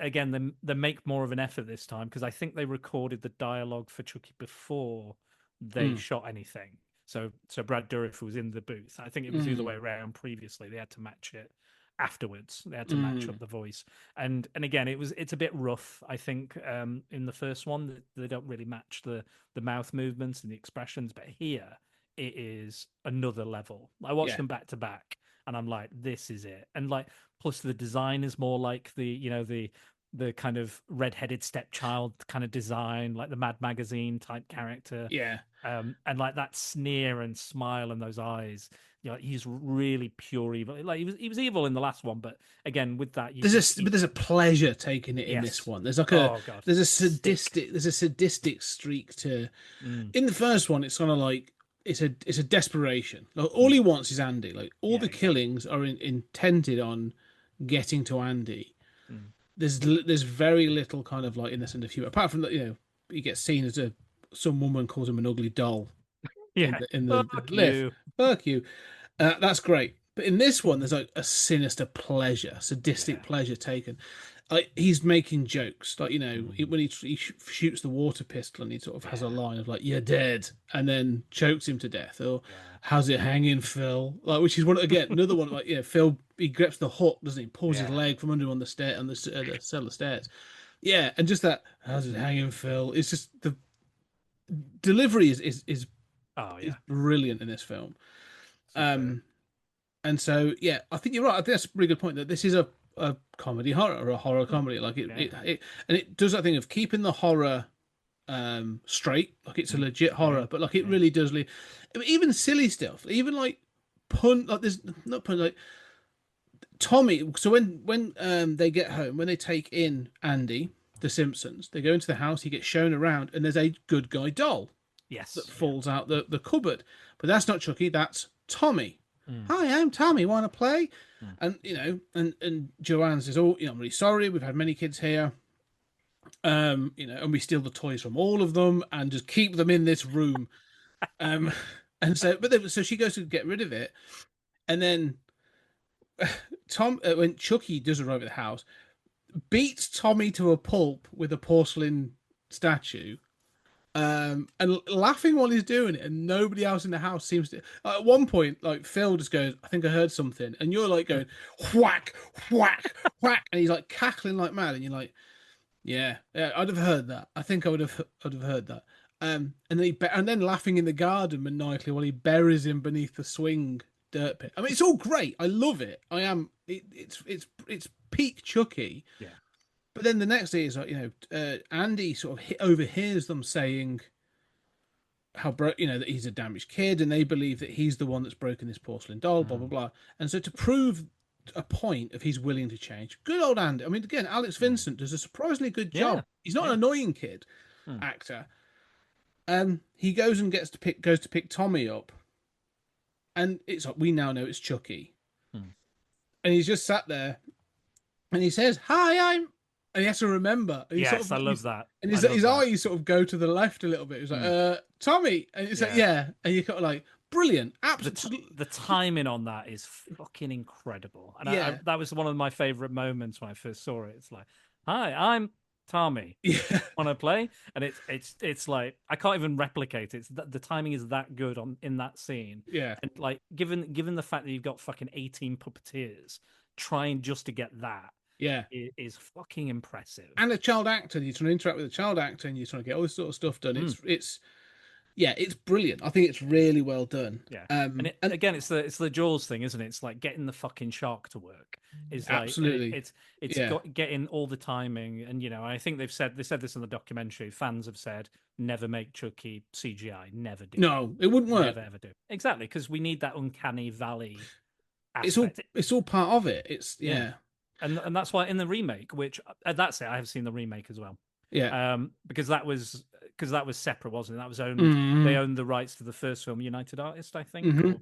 Speaker 6: make more of an effort this time because I think they recorded the dialogue for Chucky before they
Speaker 5: Mm.
Speaker 6: shot anything. So Brad Dourif was in the booth. I think it was the other way around previously. They had to match it afterwards. They had to match up the voice. And again, it's a bit rough, I think, in the first one. They don't really match the mouth movements and the expressions, but here it is another level. I watched
Speaker 5: Yeah.
Speaker 6: them back to back and I'm like, this is it. And like plus the design is more like the kind of red-headed stepchild kind of design, like the Mad Magazine type character.
Speaker 5: Yeah.
Speaker 6: And like that sneer and smile and those eyes, you know, he's really pure evil. Like he was evil in the last one, but again with that,
Speaker 5: There's a pleasure taking it in this
Speaker 6: yes.
Speaker 5: one. There's like
Speaker 6: Oh god,
Speaker 5: there's a
Speaker 6: sick.
Speaker 5: sadistic streak to.
Speaker 6: Mm.
Speaker 5: In the first one, it's kind of like it's a desperation. Like all he wants is Andy. Like all
Speaker 6: Yeah,
Speaker 5: the
Speaker 6: exactly.
Speaker 5: killings are intended on getting to Andy.
Speaker 6: Mm.
Speaker 5: There's very little kind of like innocent of humor apart from that. He gets seen as some woman calls him an ugly doll
Speaker 6: Yeah,
Speaker 5: in the
Speaker 6: fuck
Speaker 5: lift.
Speaker 6: you.
Speaker 5: Fuck you. That's great. But in this one, there's like a sinister pleasure, sadistic
Speaker 6: Yeah.
Speaker 5: pleasure taken. Like he's making jokes, like
Speaker 6: Mm.
Speaker 5: when he shoots the water pistol and he sort of has a
Speaker 6: Yeah.
Speaker 5: line of like "You're dead," and then chokes him to death. Or
Speaker 6: Yeah.
Speaker 5: how's it hanging, Phil? Like which is one again another one. Like Phil he grips the hook, doesn't he? Pulls his
Speaker 6: Yeah.
Speaker 5: leg from under him on the cellar stairs. Yeah, and just that how's it hanging, Phil? It's just the delivery
Speaker 6: Oh
Speaker 5: is
Speaker 6: yeah.
Speaker 5: brilliant in this film.
Speaker 6: Superb.
Speaker 5: And so, yeah, I think you're right. I think that's a really good point that this is a comedy horror or a horror comedy. Like
Speaker 6: Yeah.
Speaker 5: and it does that thing of keeping the horror straight, like it's a legit horror, but like it really does leave even silly stuff, even like pun, like there's not pun, like Tommy. So when they get home, when they take in Andy, the Simpsons, they go into the house, he gets shown around, and there's a good guy doll that
Speaker 6: Yes.
Speaker 5: falls out the cupboard. But that's not Chucky, that's Tommy.
Speaker 6: Mm.
Speaker 5: Hi, I'm Tommy. Want to play?
Speaker 6: Mm.
Speaker 5: And and Joanne says, "Oh, I'm really sorry. We've had many kids here. And we steal the toys from all of them and just keep them in this room." Um, and so she goes to get rid of it, and then when Chucky does arrive at the house, beats Tommy to a pulp with a porcelain statue, and laughing while he's doing it, and nobody else in the house seems to. At one point, like Phil just goes, "I think I heard something," and you're like going, "Whack, whack, whack," and he's like cackling like mad, and you're like, "Yeah, I'd have heard that. I think I'd have heard that." And then laughing in the garden maniacally while he buries him beneath the swing dirt pit. I mean, it's all great. I love it. I am. It's peak Chucky.
Speaker 6: Yeah.
Speaker 5: But then the next day is like Andy sort of overhears them saying how that he's a damaged kid, and they believe that he's the one that's broken this porcelain doll, blah blah blah. And so to prove a point of he's willing to change, good old Andy. I mean, again, Alex Vincent does a surprisingly good job.
Speaker 6: Yeah.
Speaker 5: He's not
Speaker 6: Yeah.
Speaker 5: an annoying kid actor. He goes and goes to pick Tommy up, and it's like we now know it's Chucky, and he's just sat there, and he says, "Hi, I'm." And he has to remember. And
Speaker 6: Yes, I love that.
Speaker 5: And
Speaker 6: I love
Speaker 5: his
Speaker 6: that.
Speaker 5: eyes sort of go to the left a little bit. He's like, Tommy. And it's like, yeah. And you're kind of like, brilliant. Absolutely.
Speaker 6: The timing on that is fucking incredible. And
Speaker 5: Yeah.
Speaker 6: that was one of my favorite moments when I first saw it. It's like, hi, I'm Tommy.
Speaker 5: Yeah.
Speaker 6: Want to play? And it's like I can't even replicate it. The timing is that good in that scene.
Speaker 5: Yeah.
Speaker 6: And like given the fact that you've got fucking 18 puppeteers trying just to get that.
Speaker 5: Yeah.
Speaker 6: Is fucking impressive.
Speaker 5: And a child actor, you're trying to interact with a child actor and you're trying to get all this sort of stuff done. yeah, it's brilliant. I think it's really well done.
Speaker 6: Yeah.
Speaker 5: And
Speaker 6: Again, it's the Jaws thing, isn't it? It's like getting the fucking shark to work is like, and
Speaker 5: absolutely,
Speaker 6: it's
Speaker 5: yeah.
Speaker 6: got getting all the timing, and I think they said this in the documentary. Fans have said never make Chucky CGI, never do,
Speaker 5: No, it wouldn't work.
Speaker 6: never ever do. Exactly, because we need that uncanny valley
Speaker 5: It's all
Speaker 6: aspect.
Speaker 5: it's all part of it. It's
Speaker 6: Yeah,
Speaker 5: yeah,
Speaker 6: and that's why in the remake, which that's it, I have seen the remake as well.
Speaker 5: yeah.
Speaker 6: Because that was separate, wasn't it? That was owned. They
Speaker 5: Mm-hmm.
Speaker 6: owned the rights to the first film, United Artists, I think,
Speaker 5: Mm-hmm.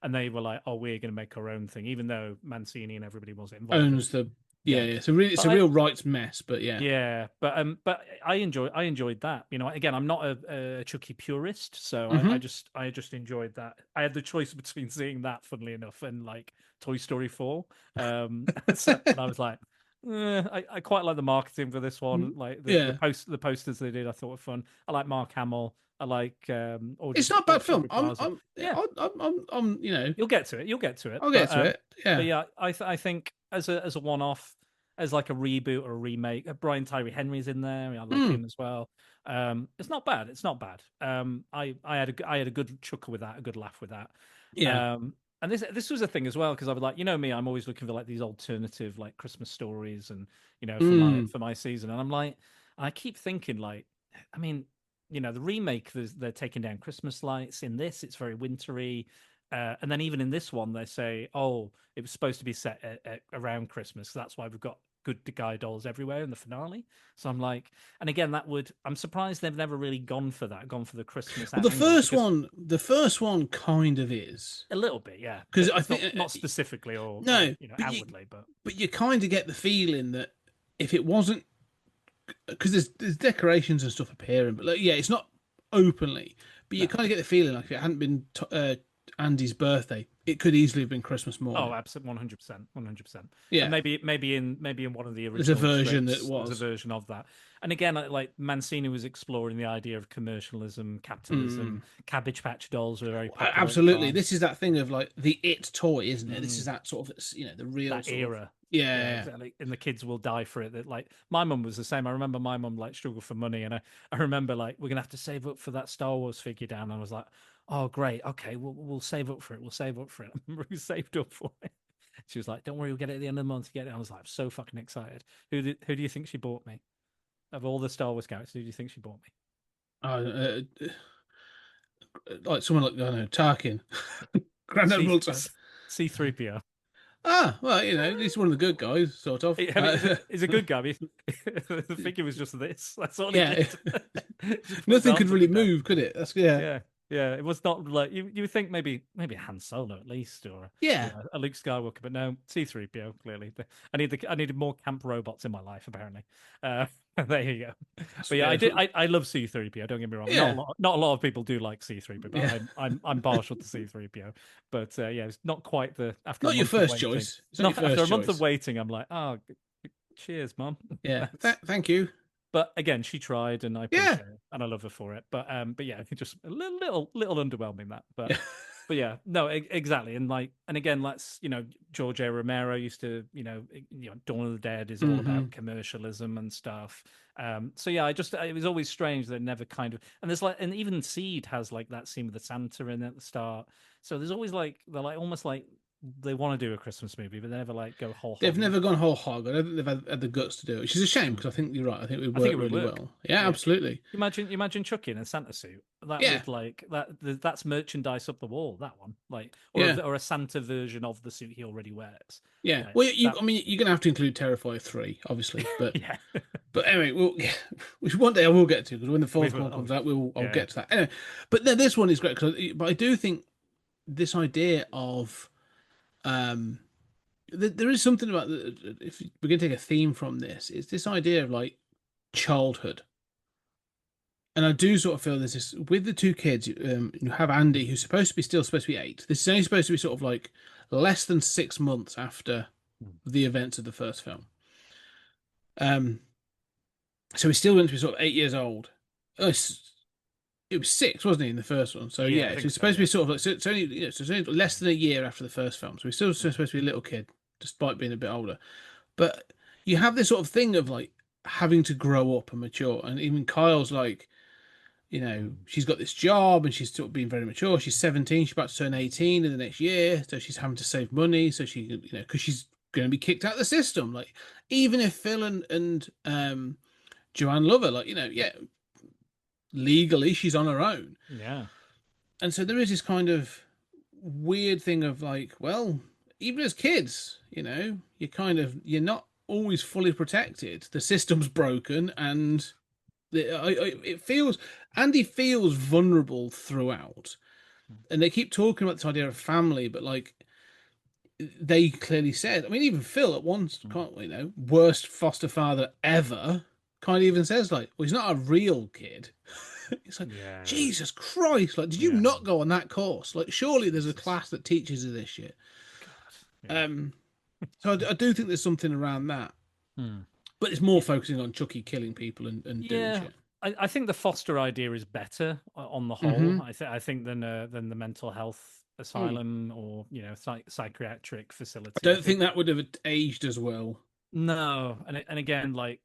Speaker 6: and they were like, "Oh, we're going to make our own thing," even though Mancini and everybody was involved in it.
Speaker 5: Owns the yeah,
Speaker 6: Yeah,
Speaker 5: yeah. It's
Speaker 6: but
Speaker 5: a real rights mess, but yeah.
Speaker 6: yeah, but I enjoyed that. Again, I'm not a Chucky purist, so
Speaker 5: Mm-hmm.
Speaker 6: I just enjoyed that. I had the choice between seeing that, funnily enough, and like Toy Story 4. And I was like, I quite like the marketing for this one. Like
Speaker 5: Yeah,
Speaker 6: the posters they did, I thought were fun. I like Mark Hamill. I like
Speaker 5: it's not a bad film.
Speaker 6: Aubrey Plaza. Yeah,
Speaker 5: You know,
Speaker 6: you'll get to it. You'll get to it.
Speaker 5: I'll get to it.
Speaker 6: But
Speaker 5: Yeah.
Speaker 6: yeah, I think as a one off, as like a reboot or a remake, Brian Tyree Henry's in there. I like him as well. It's not bad. It's not bad. I had a good chuckle with that, a good laugh with that.
Speaker 5: Yeah.
Speaker 6: And this was a thing as well because I was like, me, I'm always looking for like these alternative like Christmas stories and for my season, and I'm like, I keep thinking like, I mean, the remake, they're taking down Christmas lights. In this, it's very wintry. And then even in this one, they say, "Oh, it was supposed to be set around Christmas. So that's why we've got good guy dolls everywhere in the finale." So I'm like, and again, I'm surprised they've never really gone for that, gone for the Christmas
Speaker 5: Well,
Speaker 6: angle, because
Speaker 5: the first one kind of is
Speaker 6: a little bit, yeah,
Speaker 5: because
Speaker 6: but
Speaker 5: I
Speaker 6: it's
Speaker 5: think
Speaker 6: not specifically or
Speaker 5: no,
Speaker 6: outwardly,
Speaker 5: but you kind of get the feeling that if it wasn't because there's decorations and stuff appearing, but like, yeah, it's not openly. But you
Speaker 6: no.
Speaker 5: kind of get the feeling like if it hadn't been Andy's birthday, it could easily have been Christmas
Speaker 6: Oh,
Speaker 5: morning.
Speaker 6: absolutely, 100%, 100%.
Speaker 5: Yeah,
Speaker 6: And maybe in one of the
Speaker 5: there's a
Speaker 6: original
Speaker 5: version
Speaker 6: scripts,
Speaker 5: that
Speaker 6: there's
Speaker 5: was.
Speaker 6: a version of that. And again, like Mancini was exploring the idea of commercialism, capitalism. Cabbage Patch dolls were very popular at the
Speaker 5: Absolutely,
Speaker 6: time.
Speaker 5: this is that thing of like the it toy, isn't it? This is that sort of the real
Speaker 6: That
Speaker 5: sort
Speaker 6: era.
Speaker 5: Of, yeah,
Speaker 6: Exactly. And the kids will die for it. That like my mum was the same. I remember my mum like struggled for money, and I remember like we're gonna have to save up for that Star Wars figure down. And I was like, oh great, okay, we'll save up for it. We'll save up for it. I remember we saved up for it. She was like, don't worry, we'll get it at the end of the month. Get it. I was like, I'm so fucking excited. Who do you think she bought me? Of all the Star Wars characters, who do you think she bought me?
Speaker 5: Like someone like I don't know Tarkin, Grand Admiral Tarkin.
Speaker 6: C3PO.
Speaker 5: Ah, well, he's one of the good guys, sort of.
Speaker 6: I mean, he's a good guy. The figure was just this. That's all he
Speaker 5: Yeah,
Speaker 6: did. Just put his
Speaker 5: nothing could
Speaker 6: arms
Speaker 5: really
Speaker 6: up and down.
Speaker 5: move, could it? That's yeah,
Speaker 6: Yeah. It was not like you would think maybe Han Solo at least, or
Speaker 5: yeah.
Speaker 6: a Luke Skywalker, but no, C3PO clearly. I needed more camp robots in my life apparently. There you go. But yeah, I love C3PO. Don't get me wrong.
Speaker 5: Yeah.
Speaker 6: Not a lot of people do like C3PO, but
Speaker 5: Yeah.
Speaker 6: I'm partial to C3PO. But yeah, it's not quite the after
Speaker 5: Not
Speaker 6: a
Speaker 5: your
Speaker 6: month of
Speaker 5: first
Speaker 6: waiting.
Speaker 5: choice. It's
Speaker 6: Not
Speaker 5: not your
Speaker 6: after
Speaker 5: first
Speaker 6: a month
Speaker 5: choice.
Speaker 6: of waiting. I'm like, oh, cheers, mum.
Speaker 5: Yeah, thank you.
Speaker 6: But again, she tried, and I
Speaker 5: Yeah.
Speaker 6: appreciate it, and I love her for it. But yeah, just a little underwhelming that. But
Speaker 5: Yeah.
Speaker 6: but yeah, no, exactly. And again, let's George A. Romero used to Dawn of the Dead is all about commercialism and stuff. So yeah, it was always strange that it never kind of, and there's and even Seed has like that scene with the Santa in at the start. So there's always they're almost like they want to do a Christmas movie, but they never go whole hog.
Speaker 5: They've never gone whole hog. I don't think they've had the guts to do it, which is a shame because I think you're right. I think it would work really well. Yeah, absolutely.
Speaker 6: Imagine Chucky in a Santa suit. That
Speaker 5: Yeah.
Speaker 6: would that's merchandise up the wall. That one, or a Santa version of the suit he already wears.
Speaker 5: Yeah. Well, I mean, you're gonna have to include Terrifier 3, obviously, but
Speaker 6: yeah.
Speaker 5: But anyway, which one day I will get to because when the fourth one comes out, I'll get to that. Anyway, but this one is great but I do think this idea of there is something about if we're going to take a theme from this, it's this idea of like childhood. And I do sort of feel there's this with the two kids. You have Andy, who's supposed to be 8. This is only supposed to be sort of like less than 6 months after the events of the first film. So he's still going to be sort of 8 years old. It was 6, wasn't he, in the first one? So yeah, so he's supposed to be sort of like it's only it's only less than a year after the first film. So he's still supposed to be a little kid, despite being a bit older. But you have this sort of thing of like having to grow up and mature, and even Kyle's like, you know, she's got this job and she's sort of being very mature. She's 17, she's about to turn 18 in the next year, so she's having to save money. So she, you know, because she's going to be kicked out of the system. Like, even if Phil and Joanne love her, like, you know, yeah, legally she's on her own.
Speaker 6: Yeah.
Speaker 5: And so there is this kind of weird thing of like, well, even as kids, you know, you're not always fully protected. The system's broken, and it feels Andy feels vulnerable throughout, and they keep talking about this idea of family, but like they clearly said, I mean, even Phil at once, can't you know, worst foster father ever, kind of even says like, well, he's not a real kid. It's like,
Speaker 6: Yeah.
Speaker 5: Jesus Christ! Like, did you
Speaker 6: Yeah.
Speaker 5: not go on that course? Like, surely there's a
Speaker 6: Jesus.
Speaker 5: class that teaches you this shit.
Speaker 6: God. Yeah.
Speaker 5: So I do think there's something around that, but it's more focusing on Chucky killing people and doing
Speaker 6: Yeah.
Speaker 5: shit.
Speaker 6: I think the foster idea is better on the whole. I think than the mental health asylum or psychiatric
Speaker 5: I
Speaker 6: facility. I
Speaker 5: don't think
Speaker 6: think
Speaker 5: that would have aged as well.
Speaker 6: no, and again, like,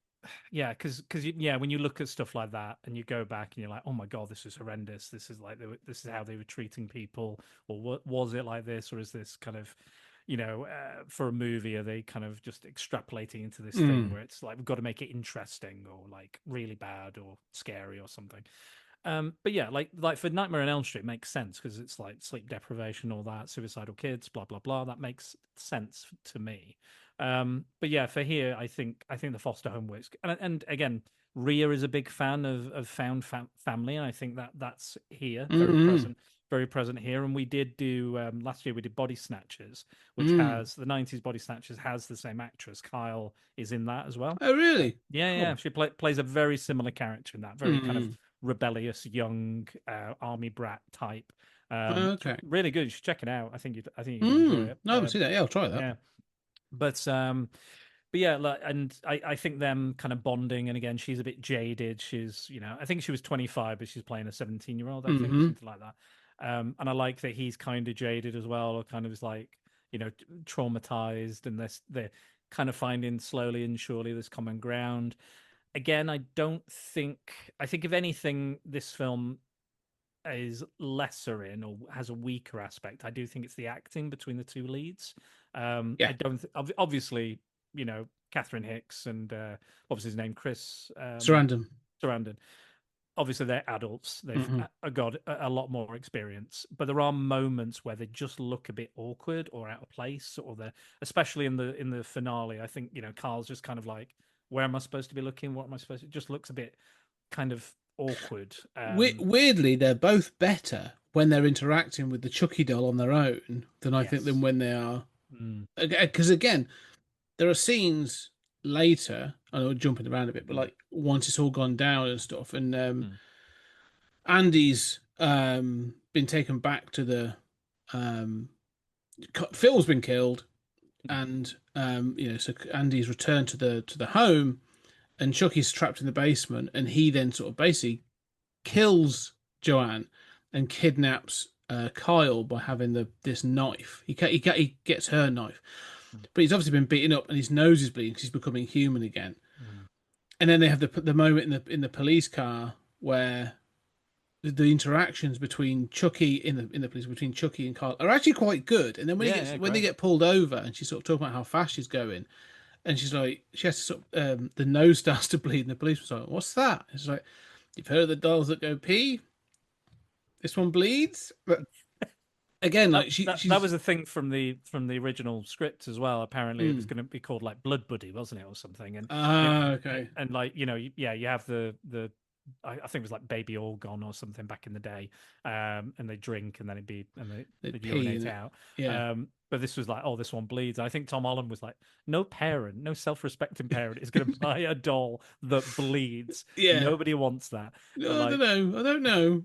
Speaker 6: yeah, because yeah, when you look at stuff like that and you go back and you're like, oh my god, this is horrendous. This is like this is how they were treating people, or what was it like this, or is this kind of for a movie, are they kind of just extrapolating into this thing where it's like we've got to make it interesting or like really bad or scary or something? But yeah, like for Nightmare on Elm Street makes sense because it's like sleep deprivation, all that, suicidal kids, blah blah blah. That makes sense to me. But yeah, for here, I think the foster home works, and again, Rhea is a big fan of found family, and I think that's here very present here. And we did do last year we did Body Snatchers, which has the '90s Body Snatchers has the same actress. Kyle is in that as well.
Speaker 5: Oh, really?
Speaker 6: Yeah,
Speaker 5: Cool.
Speaker 6: yeah, she plays a very similar character in that, very kind of rebellious young army brat type.
Speaker 5: Okay.
Speaker 6: Really good. You should check it out. I think you'd enjoy it.
Speaker 5: No, I haven't seen that. Yeah, I'll try that.
Speaker 6: Yeah, but yeah, like, and I think them kind of bonding, and again, she's a bit jaded. She's, I think she was 25, but she's playing a 17-year-old, I think, or something like that. And I like that he's kind of jaded as well, or kind of is like, traumatized, and they're kind of finding slowly and surely this common ground. Again, I think if anything, this film is lesser in or has a weaker aspect. I do think it's the acting between the two leads.
Speaker 5: Yeah.
Speaker 6: I don't obviously, Catherine Hicks and what was his name, Chris Sarandon. Obviously, they're adults. They've got a lot more experience, but there are moments where they just look a bit awkward or out of place, or especially in the finale. I think Carl's just kind of like, where am I supposed to be looking? What am I supposed to? It just looks a bit kind of awkward.
Speaker 5: Weirdly, they're both better when they're interacting with the Chucky doll on their own than I think
Speaker 6: Yes.
Speaker 5: than when they are. Because again, there are scenes later. I know we're jumping around a bit, but like once it's all gone down and stuff, and Andy's been taken back to the Phil's been killed, and so Andy's returned to the home, and Chucky's trapped in the basement, and he then sort of basically kills Joanne and kidnaps Kyle by having this knife. He gets her knife, but he's obviously been beaten up and his nose is bleeding because he's becoming human again. And then they have the moment in the police car where the interactions between Chucky in the police between Chucky and Kyle are actually quite good. And then when they get pulled over and she's sort of talking about how fast she's going, and she's like, she has to sort of, the nose starts to bleed, and the policeman's like, "What's that?" It's like, "You've heard of the dolls that go pee? This one bleeds." But again, like
Speaker 6: that was a thing from the original script as well. Apparently, it was going to be called like Blood Buddy, wasn't it, or something? And
Speaker 5: okay,
Speaker 6: and like you have the I think it was like Baby Orgon or something back in the day, and they drink and then they urinate out.
Speaker 5: Yeah.
Speaker 6: But this was like, oh, this one bleeds. I think Tom Holland was like, no self-respecting parent is going to buy a doll that bleeds.
Speaker 5: Yeah.
Speaker 6: Nobody wants that.
Speaker 5: No, I don't know.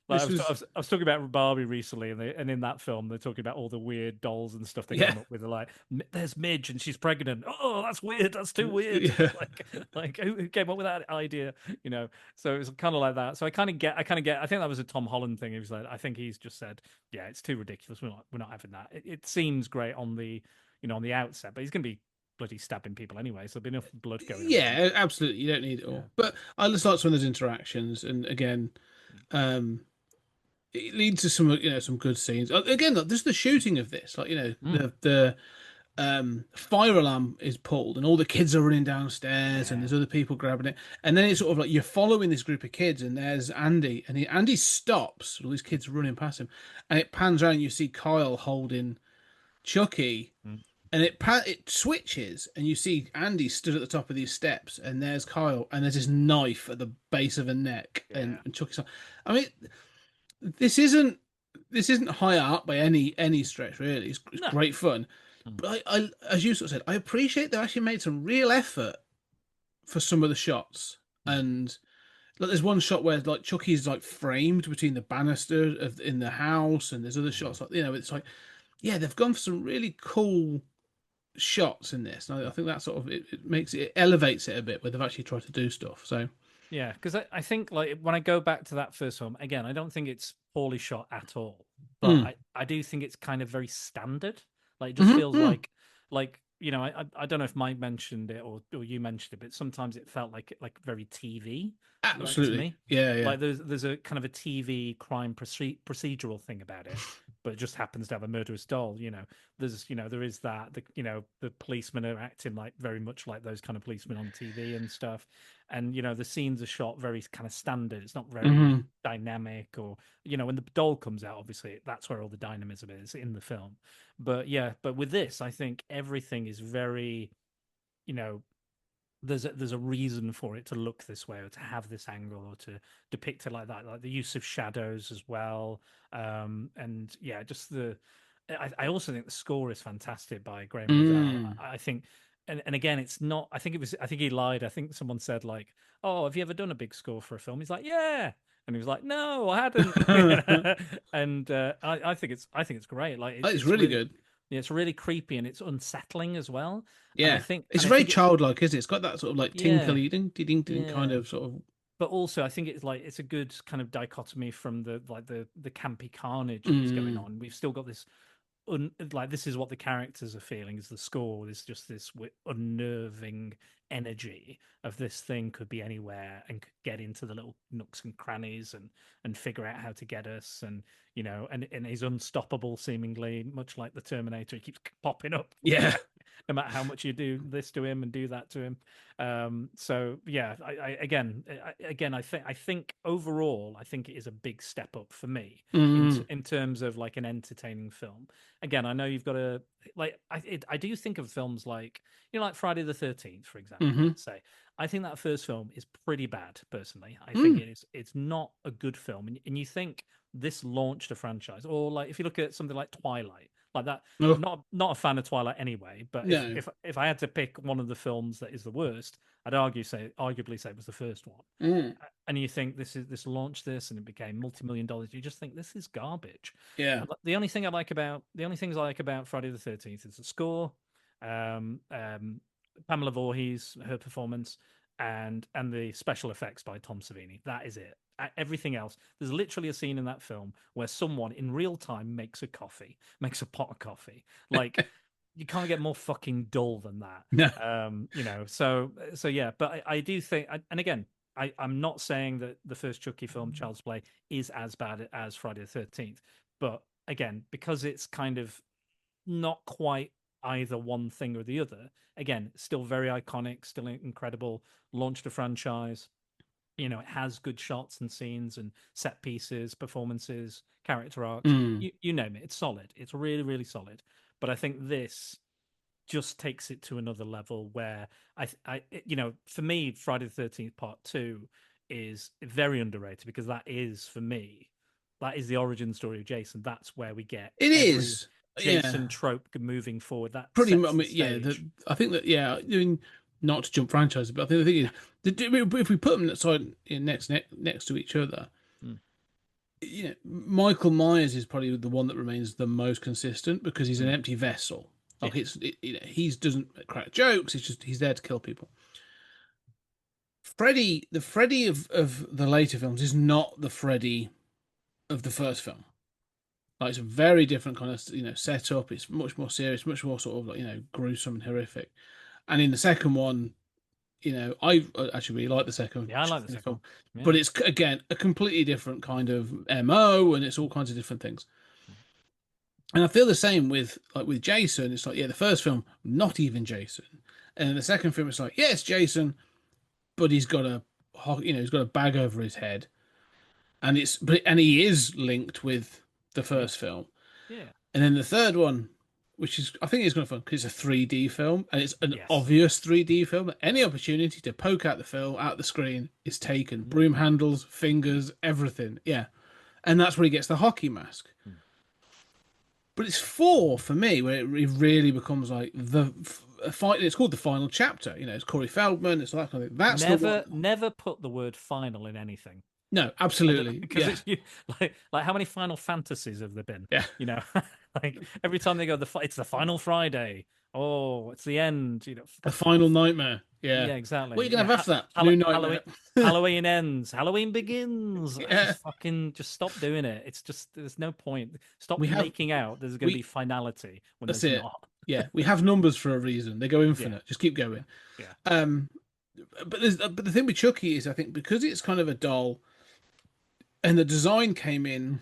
Speaker 6: Like, I was talking about Barbie recently, and in that film, they're talking about all the weird dolls and stuff they came up with. They're like, "There's Midge, and she's pregnant. Oh, that's weird. That's too weird."
Speaker 5: Yeah.
Speaker 6: like who came up with that idea? So it was kind of like that. So I kind of get. I think that was a Tom Holland thing. He was like, I think he's just said, "Yeah, it's too ridiculous. We're not having that." It seems great on the on the outset, but he's going to be bloody stabbing people anyway, so there'll be enough blood going around.
Speaker 5: Yeah, absolutely. You don't need it all.
Speaker 6: Yeah.
Speaker 5: But I just like some of those interactions, and again, um, it leads to some some good scenes. Again, like, there's the shooting of this, like the fire alarm is pulled and all the kids are running downstairs and
Speaker 6: Yeah.
Speaker 5: there's other people grabbing it, and then it's sort of like you're following this group of kids and there's Andy, and Andy stops, all these kids running past him, and it pans around and you see Kyle holding Chucky,
Speaker 6: Mm.
Speaker 5: and it switches and you see Andy stood at the top of these steps, and there's Kyle, and there's this knife at the base of her neck, and Chucky's on. I mean, this isn't high art by any stretch, really. It's
Speaker 6: No.
Speaker 5: great fun,
Speaker 6: Mm.
Speaker 5: but I, as you sort of said, I appreciate they actually made some real effort for some of the shots. And like, there's one shot where like Chucky's like framed between the banister in the house, and there's other shots like it's like, yeah, they've gone for some really cool shots in this. And I think that sort of it makes it elevates it a bit where they've actually tried to do stuff. So
Speaker 6: Yeah, because I think like when I go back to that first film again, I don't think it's poorly shot at all, but I do think it's kind of very standard. Like it just feels like I don't know if Mike mentioned it or you mentioned it, but sometimes it felt like very TV.
Speaker 5: absolutely,
Speaker 6: to me.
Speaker 5: yeah.
Speaker 6: Like there's a kind of a TV crime procedural thing about it, but it just happens to have a murderous doll. There is that the policemen are acting like very much like those kind of policemen on TV and stuff, and the scenes are shot very kind of standard. It's not very dynamic, or when the doll comes out, obviously that's where all the dynamism is in the film. But with this, I think everything is very, there's a reason for it to look this way or to have this angle or to depict it like that, like the use of shadows as well. And yeah, just I also think the score is fantastic by Graham Revell. I think, and again, it's not. I think he lied. I think someone said like, "Oh, have you ever done a big score for a film?" He's like, "Yeah," and he was like, "No, I hadn't." And I think it's great. Like
Speaker 5: It's really good.
Speaker 6: Yeah, it's really creepy and it's unsettling as well.
Speaker 5: Yeah,
Speaker 6: and I think
Speaker 5: it's
Speaker 6: and I
Speaker 5: very
Speaker 6: think
Speaker 5: childlike, isn't it? It's got that sort of like tinkly, ding ding ding kind
Speaker 6: yeah.
Speaker 5: of sort of.
Speaker 6: But also, I think it's a good kind of dichotomy from the campy carnage that's going on. We've still got this this is what the characters are feeling, is the score. There's just this unnerving energy of this thing could be anywhere and could get into the little nooks and crannies and figure out how to get us, and and he's unstoppable seemingly, much like the Terminator. He keeps popping up.
Speaker 5: Yeah.
Speaker 6: No matter how much you do this to him and do that to him. So yeah, I think overall, I think it is a big step up for me in terms of like an entertaining film. Again, I know you've got to like, I do think of films like, like Friday the 13th, for example, let's say. I think that first film is pretty bad, personally. I think it's not a good film. And you think this launched a franchise, or like if you look at something like Twilight, like that.
Speaker 5: Oh.
Speaker 6: Not a fan of Twilight anyway, but
Speaker 5: No.
Speaker 6: if I had to pick one of the films that is the worst, I'd arguably say it was the first one. And you think this launched this and it became multi-million-dollar. You just think this is garbage.
Speaker 5: Yeah.
Speaker 6: The only things I like about Friday the 13th is the score, Pamela Voorhees, her performance, and the special effects by Tom Savini. That is it. Everything else, there's literally a scene in that film where someone in real time makes a pot of coffee. Like you can't get more fucking dull than that.
Speaker 5: No.
Speaker 6: So yeah, but I do think, and again, I'm not saying that the first Chucky film, Child's Play, is as bad as Friday the 13th, but again, because it's kind of not quite either one thing or the other, again, still very iconic, still incredible, launched a franchise. It has good shots and scenes and set pieces, performances, character arcs. You name it. It's solid. It's really, really solid. But I think this just takes it to another level where for me, Friday the 13th Part 2 is very underrated, because that is, for me, that is the origin story of Jason. That's where we get Jason trope moving forward. That
Speaker 5: pretty much. I think that. Yeah, I mean, not to jump franchises, but I think the thing is, if we put them next to each other, Michael Myers is probably the one that remains the most consistent, because he's an empty vessel. Like he doesn't crack jokes. It's just he's there to kill people. The Freddy of the later films is not the Freddy of the first film. Like, it's a very different kind of setup. It's much more serious, much more sort of like gruesome and horrific. And in the second one, I actually really like the second
Speaker 6: Yeah, I like the second
Speaker 5: film,
Speaker 6: one.
Speaker 5: but
Speaker 6: Yeah.
Speaker 5: it's again a completely different kind of MO, and it's all kinds of different things. And I feel the same with Jason. It's like, yeah, the first film, not even Jason, and then the second film, it's like, yeah, it's Jason, but he's got a bag over his head, and he is linked with the
Speaker 6: Yeah.
Speaker 5: first film.
Speaker 6: Yeah.
Speaker 5: And then the third one, which is, I think it's going to fun because it's a 3D film, and it's an
Speaker 6: Yes.
Speaker 5: obvious 3D film. Any opportunity to poke out the film, out the screen, is taken.
Speaker 6: Mhm.
Speaker 5: Broom handles, fingers, everything. Yeah. And that's where he gets the hockey mask.
Speaker 6: Mm.
Speaker 5: But it's four for me where it really becomes like the fight. It's called the final chapter. It's Corey Feldman. It's that kind of thing. That's the one.
Speaker 6: Never put the word final in anything.
Speaker 5: No, absolutely.
Speaker 6: Because
Speaker 5: Yeah.
Speaker 6: it's like how many Final Fantasies have there been?
Speaker 5: Yeah.
Speaker 6: Like every time they go, it's the final Friday. Oh, it's the end.
Speaker 5: The final nightmare. Yeah.
Speaker 6: Yeah, exactly.
Speaker 5: What are you going to have after that?
Speaker 6: Hall-
Speaker 5: New nightmare.
Speaker 6: Halloween, Halloween ends. Halloween begins.
Speaker 5: Yeah.
Speaker 6: Just stop doing it. It's just there's no point. Stop
Speaker 5: We have-
Speaker 6: making out there's going to be finality when
Speaker 5: That's
Speaker 6: there's
Speaker 5: it.
Speaker 6: not.
Speaker 5: Yeah, we have numbers for a reason. They go infinite.
Speaker 6: Yeah.
Speaker 5: Just keep going.
Speaker 6: Yeah.
Speaker 5: But the thing with Chucky is, I think, because it's kind of a doll, and the design came in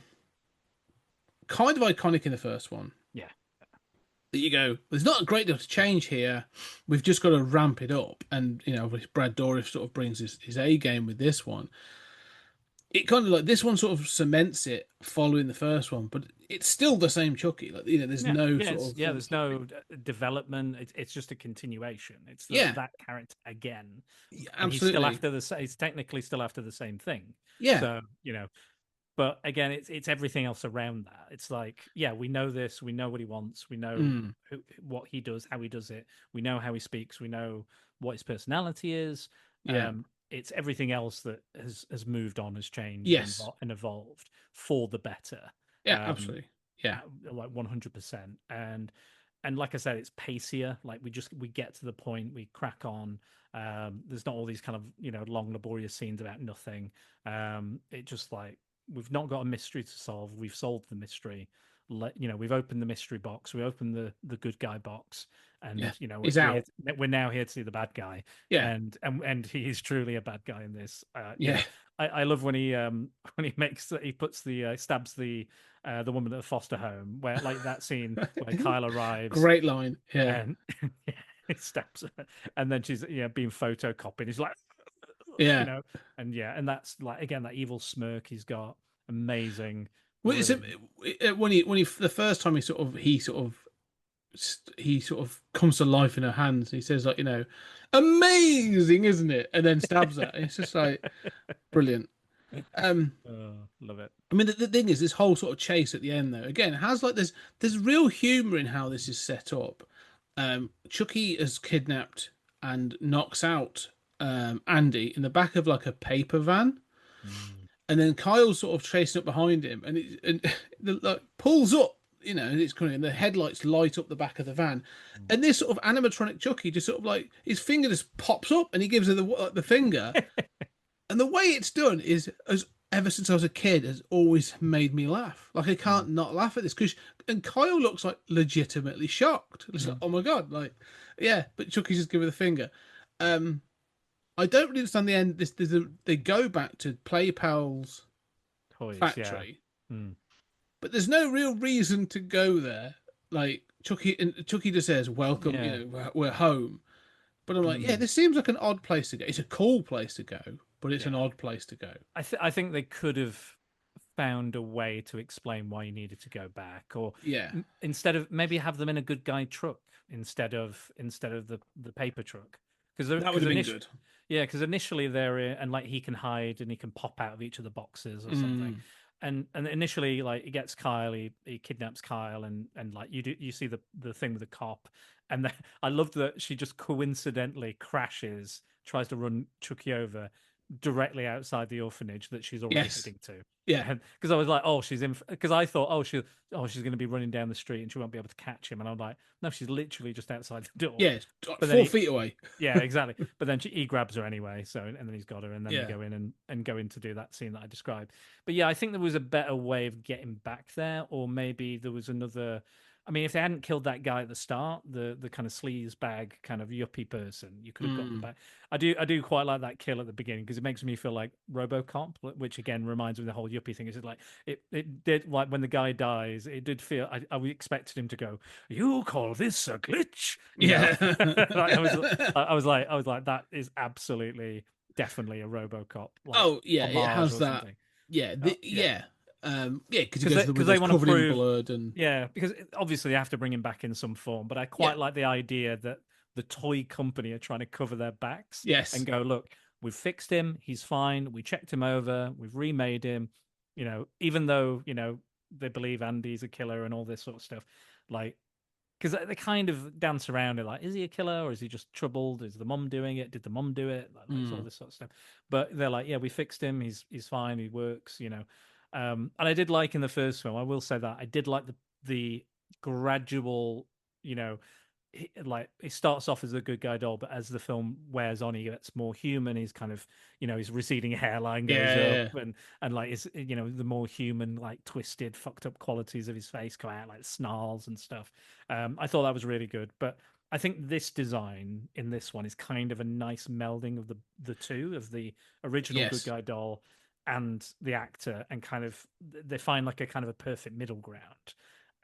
Speaker 5: kind of iconic in the first one.
Speaker 6: Yeah.
Speaker 5: That you go, there's not a great deal to change here. We've just got to ramp it up, and Brad Dourif sort of brings his A game with this one. It kind of like this one sort of cements it following the first one, but it's still the same Chucky. Like there's no
Speaker 6: there's no development. It's just a continuation. It's that character again.
Speaker 5: Yeah,
Speaker 6: and
Speaker 5: absolutely.
Speaker 6: he's technically still after the same thing.
Speaker 5: Yeah.
Speaker 6: So but again, it's everything else around that. It's like, yeah, we know this. We know what he wants. We know what he does, how he does it. We know how he speaks. We know what his personality is.
Speaker 5: Yeah.
Speaker 6: It's everything else that has moved on, has changed,
Speaker 5: Yes.
Speaker 6: and evolved for the better.
Speaker 5: Yeah, absolutely. Yeah,
Speaker 6: like 100%. And like I said, it's pacier. Like we get to the point, we crack on. There's not all these kind of long laborious scenes about nothing. It just like we've not got a mystery to solve. We've solved the mystery. We've opened the mystery box. We opened the good guy box, and
Speaker 5: he's out.
Speaker 6: We're now here to see the bad guy.
Speaker 5: Yeah,
Speaker 6: and he is truly a bad guy in this.
Speaker 5: Yeah.
Speaker 6: I love when he puts the stabs the woman at the foster home, where like that scene where Kyle arrives.
Speaker 5: Great line. Yeah.
Speaker 6: And he stabs her, and then she's being photocopied. He's like,
Speaker 5: Yeah.
Speaker 6: and that's like again that evil smirk he's got. Amazing.
Speaker 5: Well, it's when he the first time he sort of comes to life in her hands. He says like, amazing, isn't it? And then stabs her. It's just like brilliant.
Speaker 6: Love it.
Speaker 5: I mean, the thing is, this whole sort of chase at the end, though, again, has like there's real humor in how this is set up. Chucky is kidnapped and knocks out Andy in the back of like a paper van. And then Kyle's sort of chasing up behind him, and like pulls up, it's coming, and the headlights light up the back of the van, and this sort of animatronic Chucky just sort of like his finger just pops up, and he gives her the finger, and the way it's done is, as ever since I was a kid, has always made me laugh. Like I can't not laugh at this and Kyle looks like legitimately shocked. It's like, oh my god, like yeah, but Chucky's just giving the finger. I don't really understand the end. They go back to Play Pal's factory, but there's no real reason to go there. Like Chucky just says, "Welcome, we're home." But I'm like, yeah, this seems like an odd place to go. It's a cool place to go, but it's an odd place to go.
Speaker 6: I think they could have found a way to explain why you needed to go back, or instead of maybe have them in a good guy truck instead of the paper truck, because
Speaker 5: that would have been good.
Speaker 6: Yeah, because initially they're in, and like he can hide and he can pop out of each of the boxes or something. And initially, like he gets Kyle, he kidnaps Kyle, and like you see the thing with the cop, and I loved that she just coincidentally crashes, tries to run Chucky over directly outside the orphanage that she's already heading to.
Speaker 5: Yeah,
Speaker 6: because I was like, oh, she's in. Because I thought, she's going to be running down the street and she won't be able to catch him. And I'm like, no, she's literally just outside the door.
Speaker 5: Yeah,
Speaker 6: but
Speaker 5: 4 feet away.
Speaker 6: Yeah, exactly. But then he grabs her anyway. So and then he's got her, and then they go in and go in to do that scene that I described. But yeah, I think there was a better way of getting back there, or maybe there was another I mean, if they hadn't killed that guy at the start, the kind of sleaze bag kind of yuppie person, you could have gotten back. I do quite like that kill at the beginning because it makes me feel like RoboCop, which again reminds me of the whole yuppie thing. Is it like it did like when the guy dies, it did feel I expected him to go, "You call this a glitch?" You know? Like, I was like, that is absolutely definitely a RoboCop like
Speaker 5: Oh yeah, it
Speaker 6: homage
Speaker 5: has
Speaker 6: or
Speaker 5: that.
Speaker 6: something.
Speaker 5: Yeah, yeah, because he
Speaker 6: Because
Speaker 5: goes to the
Speaker 6: they
Speaker 5: windows
Speaker 6: want to
Speaker 5: covered in
Speaker 6: prove,
Speaker 5: blood and
Speaker 6: yeah, because obviously they have to bring him back in some form. But I quite like the idea that the toy company are trying to cover their backs
Speaker 5: yes,
Speaker 6: and go, look, we've fixed him, he's fine, we checked him over, we've remade him. You know, even though they believe Andy's a killer and all this sort of stuff, like because they kind of dance around it, like, is he a killer or is he just troubled? Is the mum doing it? Did the mum do it? Like, it's all this sort of stuff. But they're like, yeah, we fixed him. He's fine. He works. And I did like in the first film. I will say that I did like the gradual, you know, like he starts off as a good guy doll, but as the film wears on, he gets more human. He's kind of, his receding hairline goes
Speaker 5: yeah,
Speaker 6: up, and like his, the more human, like twisted, fucked up qualities of his face come out, like snarls and stuff. I thought that was really good, but I think this design in this one is kind of a nice melding of the two of the original good
Speaker 5: yes.
Speaker 6: guy doll and the actor, and kind of they find like a kind of a perfect middle ground.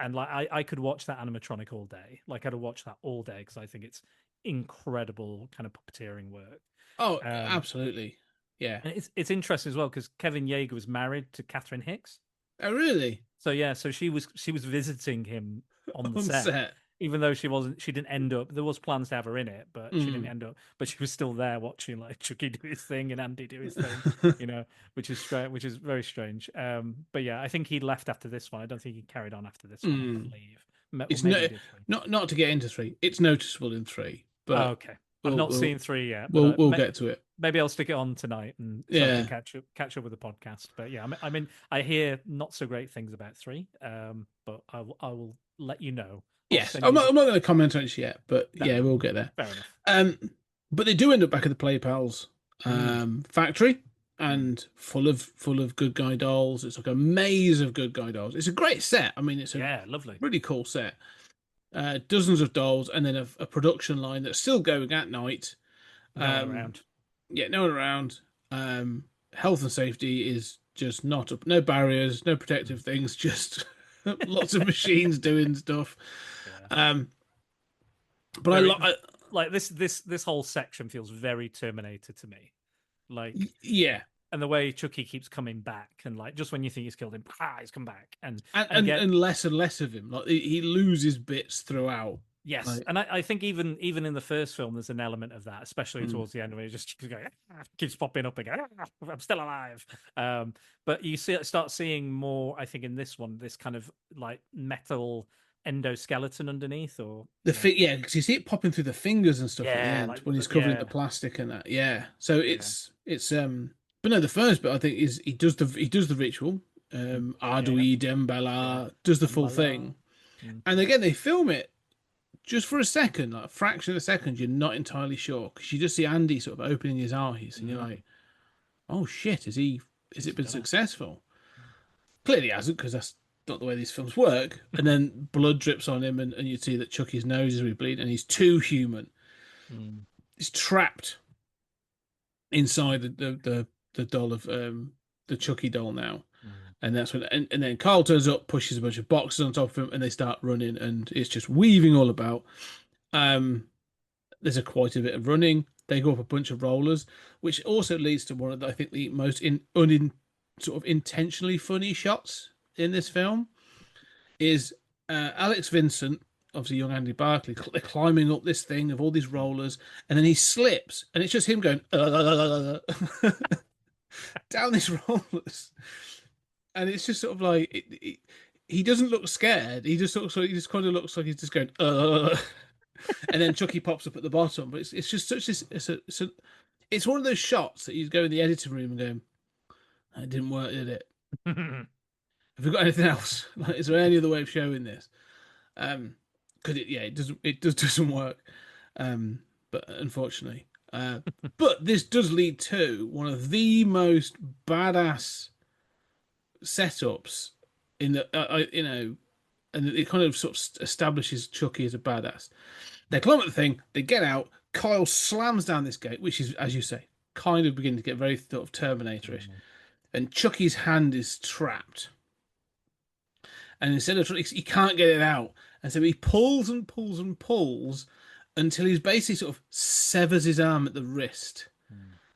Speaker 6: And like I could watch that animatronic all day. Like I'd watch that all day because I think it's incredible kind of puppeteering work.
Speaker 5: Oh,
Speaker 6: Um,
Speaker 5: absolutely. Yeah.
Speaker 6: and it's interesting as well because Kevin Yeager was married to Catherine Hicks.
Speaker 5: Oh, really?
Speaker 6: So yeah, so she was visiting him on the
Speaker 5: On
Speaker 6: set,
Speaker 5: set.
Speaker 6: even though she didn't end up. There was plans to have her in it, but she didn't end up. But she was still there watching like Chucky do his thing and Andy do his thing, which is strange, which is very strange. But yeah, I think he left after this one. I don't think he carried on after this one. I believe.
Speaker 5: It's
Speaker 6: Or maybe
Speaker 5: no,
Speaker 6: he did three.
Speaker 5: not to get into 3. It's noticeable in 3,
Speaker 6: Oh,
Speaker 5: but
Speaker 6: okay. I've
Speaker 5: we'll
Speaker 6: not
Speaker 5: we'll
Speaker 6: seen 3 yet, but
Speaker 5: we'll get to it.
Speaker 6: maybe I'll stick it on tonight and so I
Speaker 5: Yeah.
Speaker 6: can catch up with the podcast. But yeah, I mean, I hear not so great things about 3, but I will let you know.
Speaker 5: Yes, I'm not going to comment on it yet, but
Speaker 6: No,
Speaker 5: yeah, we'll get there.
Speaker 6: fair enough.
Speaker 5: But they do end up back at the Play Pals factory
Speaker 6: Mm.
Speaker 5: and full of good guy dolls. It's like a maze of good guy dolls. It's a great set. I mean, it's a
Speaker 6: Yeah, lovely.
Speaker 5: really cool set. Dozens of dolls, and then a production line that's still going at night.
Speaker 6: No one around.
Speaker 5: Yeah, no one around. Health and safety is just not up. No barriers, no protective things. Just lots of machines doing stuff.
Speaker 6: Yeah.
Speaker 5: But
Speaker 6: Very,
Speaker 5: I
Speaker 6: like this whole section feels very Terminator to me. Like
Speaker 5: yeah,
Speaker 6: and the way Chucky keeps coming back, and like just when you think he's killed him, he's come back, and
Speaker 5: and less and less of him. Like he loses bits throughout.
Speaker 6: yes,
Speaker 5: Like,
Speaker 6: and I think even in the first film, there's an element of that, especially towards the end, where he just keeps going, keeps popping up again. I'm still alive. But you start seeing more. I think in this one, this kind of like metal endoskeleton underneath, or
Speaker 5: yeah, because you see it popping through the fingers and stuff at the end
Speaker 6: like,
Speaker 5: when he's covering the plastic and that. Yeah, so it's But no, the first bit I think is he does the ritual. Ardui Dembala does the full thing, and again they film it just for a second, like a fraction of a second. You're not entirely sure because you just see Andy sort of opening his eyes, and you're like, "Oh shit, is it been successful?" Clearly hasn't, because that's not the way these films work. And then blood drips on him, and you see that Chucky's nose is really bleeding, and he's too human. He's trapped inside the doll of the Chucky doll now. And that's when and then Carl turns up, pushes a bunch of boxes on top of him, and they start running, and it's just weaving all about. There's quite a bit of running. They go up a bunch of rollers, which also leads to one of I think the most sort of intentionally funny shots in this film. Is Alex Vincent, obviously young Andy Barclay, climbing up this thing of all these rollers, and then he slips, and it's just him going down these rollers. And it's just sort of like he doesn't look scared. He just kind of looks like he's just going and then Chucky pops up at the bottom. But it's just such this. It's one of those shots that you go in the editing room and go, "It didn't work, did it? Have we got anything else? Like, is there any other way of showing this?" Because it doesn't work. But unfortunately, but this does lead to one of the most badass setups in the and it kind of sort of establishes Chucky as a badass. They climb up the thing, they get out. Kyle slams down this gate, which is, as you say, kind of beginning to get very sort of Terminatorish, and Chucky's hand is trapped. And instead of he can't get it out, and so he pulls and pulls and pulls until he's basically sort of severs his arm at the wrist,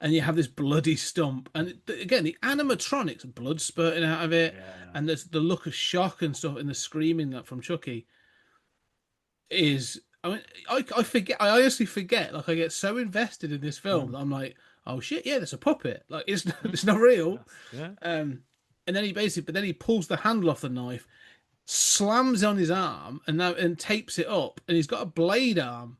Speaker 5: and you have this bloody stump. And again, the animatronics, blood spurting out of it, and there's the look of shock and stuff, and the screaming that from Chucky is. I mean, I forget. I honestly forget. Like I get so invested in this film that I'm like, oh shit, yeah, that's a puppet. Like it's not real.
Speaker 6: Yeah.
Speaker 5: And then then he pulls the handle off the knife, slams on his arm, and tapes it up, and he's got a blade arm.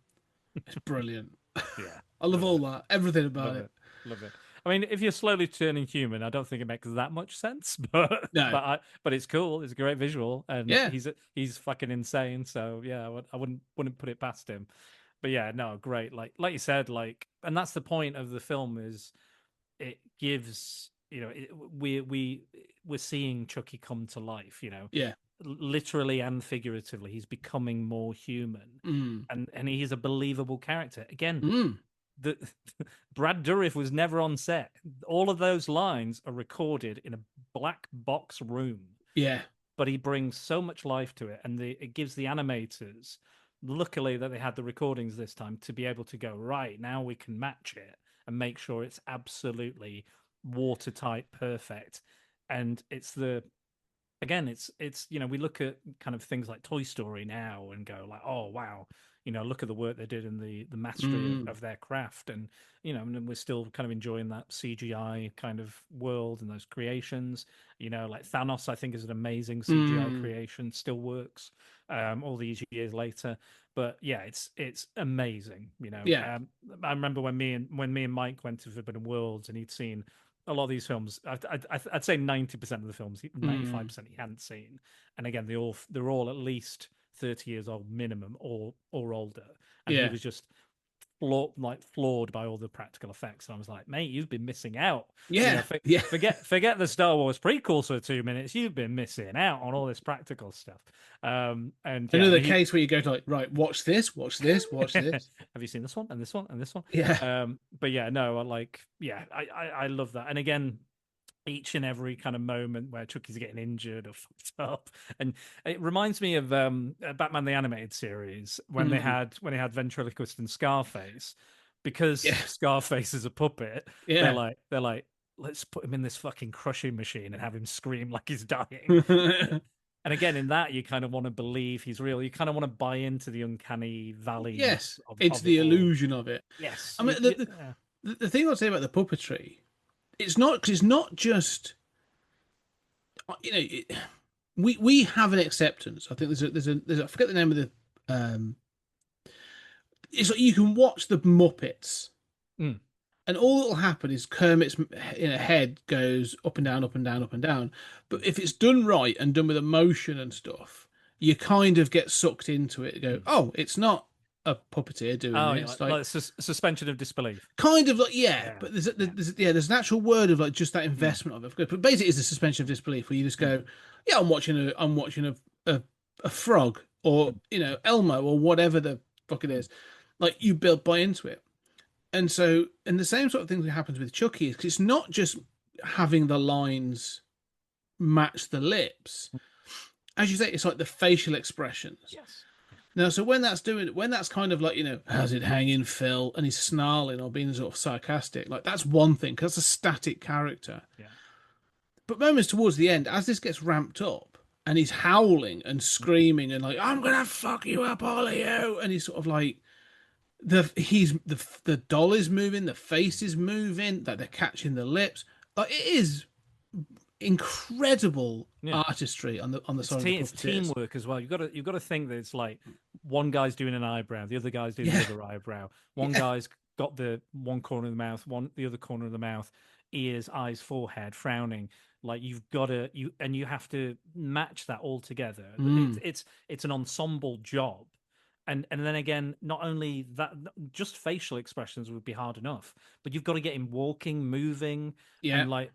Speaker 5: It's brilliant.
Speaker 6: Yeah.
Speaker 5: I love all that. Everything about it.
Speaker 6: Love it. I mean, if you're slowly turning human, I don't think it makes that much sense, but
Speaker 5: No.
Speaker 6: but it's cool. It's a great visual, and
Speaker 5: Yeah.
Speaker 6: he's fucking insane. So yeah, I wouldn't put it past him. But yeah, no, great. Like you said, and that's the point of the film is it gives we're seeing Chucky come to life.
Speaker 5: Yeah.
Speaker 6: Literally and figuratively, he's becoming more human, and he's a believable character again. The Brad Dourif was never on set. All of those lines are recorded in a black box room.
Speaker 5: Yeah.
Speaker 6: But he brings so much life to it, and it gives the animators, luckily that they had the recordings this time, to be able to go, right, now we can match it and make sure it's absolutely watertight, perfect. And it's we look at kind of things like Toy Story now and go like, oh wow, look at the work they did in the mastery of their craft, and and we're still kind of enjoying that CGI kind of world and those creations. Like Thanos, I think is an amazing CGI creation, still works all these years later. But yeah, it's amazing.
Speaker 5: Yeah.
Speaker 6: I remember when me and Mike went to Forbidden Worlds, and he'd seen a lot of these films. I'd say 90% of the films, 95% he hadn't seen, and again, they're all at least 30 years old minimum, or older, and he was just floored by all the practical effects. And I was like, mate, you've been missing out.
Speaker 5: Yeah.
Speaker 6: Forget the Star Wars prequels for 2 minutes. You've been missing out on all this practical stuff. And
Speaker 5: another case where you go to like, right, watch this, watch this.
Speaker 6: Have you seen this one and this one and this one?
Speaker 5: Yeah.
Speaker 6: But yeah, no, I love that. And again, each and every kind of moment where Chucky's getting injured or fucked up, and it reminds me of Batman the Animated Series when they had ventriloquist and Scarface, because Scarface is a puppet.
Speaker 5: Yeah.
Speaker 6: They're like, let's put him in this fucking crushing machine and have him scream like he's dying. And again, in that, you kind of want to believe he's real. You kind of want to buy into the uncanny valley.
Speaker 5: Yes, it's the illusion of it.
Speaker 6: Yes,
Speaker 5: I mean, the thing I'd say about the puppetry, it's not just, we have an acceptance. I think there's a I forget the name of the it's like you can watch the Muppets, and all that'll happen is Kermit's head goes up and down, up and down, up and down. But if it's done right and done with emotion and stuff, you kind of get sucked into it and go, oh, it's not a puppeteer doing this.
Speaker 6: Like suspension of disbelief.
Speaker 5: Kind of like, but there's an actual word of like just that investment of it. But basically, it's a suspension of disbelief where you just go, yeah, I'm watching a frog, or Elmo, or whatever the fuck it is. Like you buy into it. And so, and the same sort of thing that happens with Chucky is 'cause it's not just having the lines match the lips. As you say, it's like the facial expressions.
Speaker 6: Yes.
Speaker 5: Now, so when that's kind of like, how's it hanging, Phil? And he's snarling or being sort of sarcastic, like that's one thing, because that's a static character.
Speaker 6: Yeah.
Speaker 5: But moments towards the end, as this gets ramped up and he's howling and screaming and like, I'm going to fuck you up, all of you. And he's sort of like, the doll is moving, the face is moving, that they're catching the lips. Like it is incredible artistry on the side of the
Speaker 6: it's teamwork as well. You've got to think that it's like one guy's doing an eyebrow, the other guy's doing the other eyebrow. One guy's got the one corner of the mouth, the other corner of the mouth, ears, eyes, forehead, frowning. Like you have to match that all together. It's an ensemble job. And then again, not only that, just facial expressions would be hard enough, but you've got to get him walking, moving, and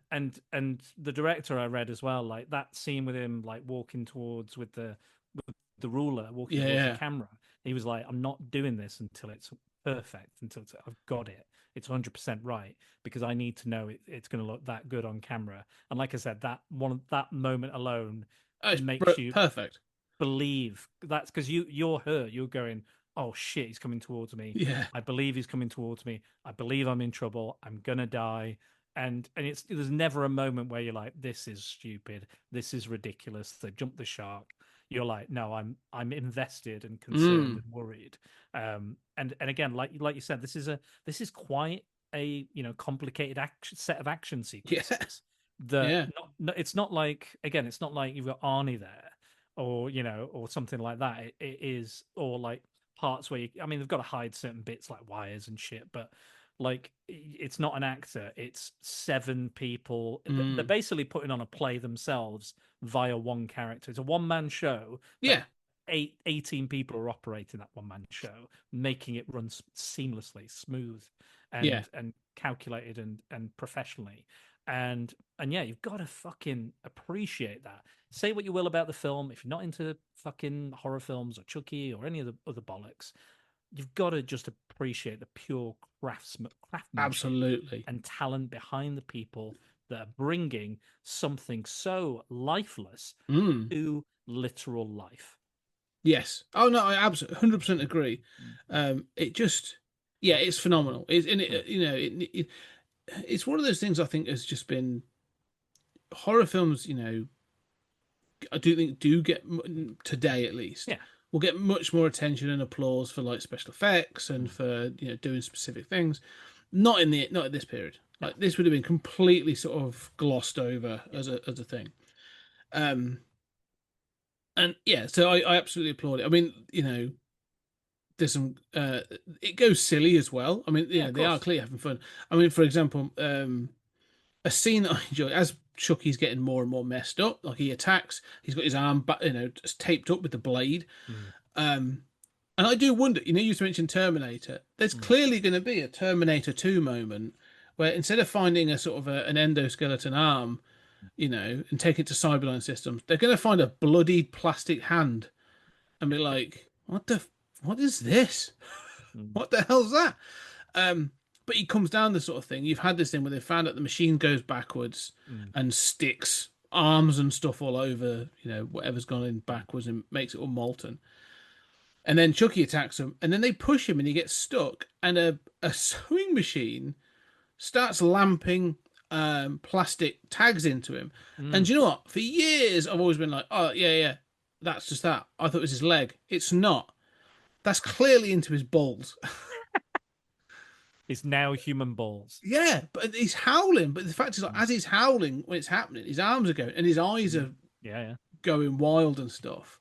Speaker 6: the director I read as well, like that scene with him like walking towards with the with the ruler walking towards the camera. He was like, I'm not doing this until it's perfect, until I've got it. It's 100% right, because I need to know it's going to look that good on camera. And like I said, that moment alone makes you
Speaker 5: perfect.
Speaker 6: Believe that's because you're hurt. You're going, oh shit, he's coming towards me.
Speaker 5: Yeah.
Speaker 6: I believe he's coming towards me. I believe I'm in trouble. I'm gonna die. And there's never a moment where you're like, this is stupid. This is ridiculous. They jumped the shark. You're like, no, I'm invested and concerned and worried. And again, like you said, this is quite a complicated set of action sequences. It's not like, again, it's not like you've got Arnie there, or or something like that. It is, or like parts where they've got to hide certain bits like wires and shit, but like it's not an actor, it's 7 people. They're basically putting on a play themselves via one character. It's a one-man show. 18 people are operating that one-man show, making it run seamlessly, smooth, and calculated and professionally. And yeah, you've got to fucking appreciate that. Say what you will about the film, if you're not into fucking horror films or Chucky or any of the other bollocks, you've got to just appreciate the pure craftsmanship
Speaker 5: Absolutely.
Speaker 6: and talent behind the people that are bringing something so lifeless to literal life.
Speaker 5: Yes. Oh no, I absolutely 100% agree. It just, it's phenomenal. It's one of those things I think has just been horror films. I do think do get today at least.
Speaker 6: Yeah.
Speaker 5: Will get much more attention and applause for like special effects and for doing specific things. Not at this period. Like this would have been completely sort of glossed over as a thing. And yeah, so I absolutely applaud it. I mean, there's some it goes silly as well. I mean, they are clearly having fun. I mean, for example, a scene that I enjoy as Chucky's getting more and more messed up. Like he attacks, he's got his arm, just taped up with the blade. And I do wonder. You used to mention Terminator. There's clearly going to be a Terminator 2 moment where instead of finding a sort of an endoskeleton arm, and take it to Cyberdyne Systems, they're going to find a bloodied plastic hand and be like, what is this? What the hell's that? But he comes down the sort of thing. You've had this thing where they found out the machine goes backwards and sticks arms and stuff all over, whatever's gone in backwards and makes it all molten. And then Chucky attacks him, and then they push him and he gets stuck, and a sewing machine starts lamping plastic tags into him. And you know what? For years, I've always been like, oh, yeah, that's just that. I thought it was his leg. It's not. That's clearly into his balls.
Speaker 6: It's now human balls.
Speaker 5: Yeah, but he's howling. But the fact is, like, as he's howling when it's happening, his arms are going and his eyes are going wild and stuff.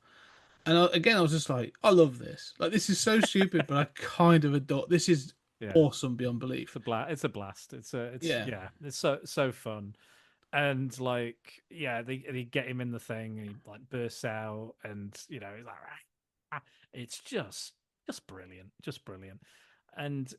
Speaker 5: And I was just like, I love this. Like, this is so stupid, but I kind of adore. This is awesome beyond belief.
Speaker 6: It's a blast. It's so fun. And like, they get him in the thing, and he like bursts out, and he's like, it's just brilliant, just brilliant. And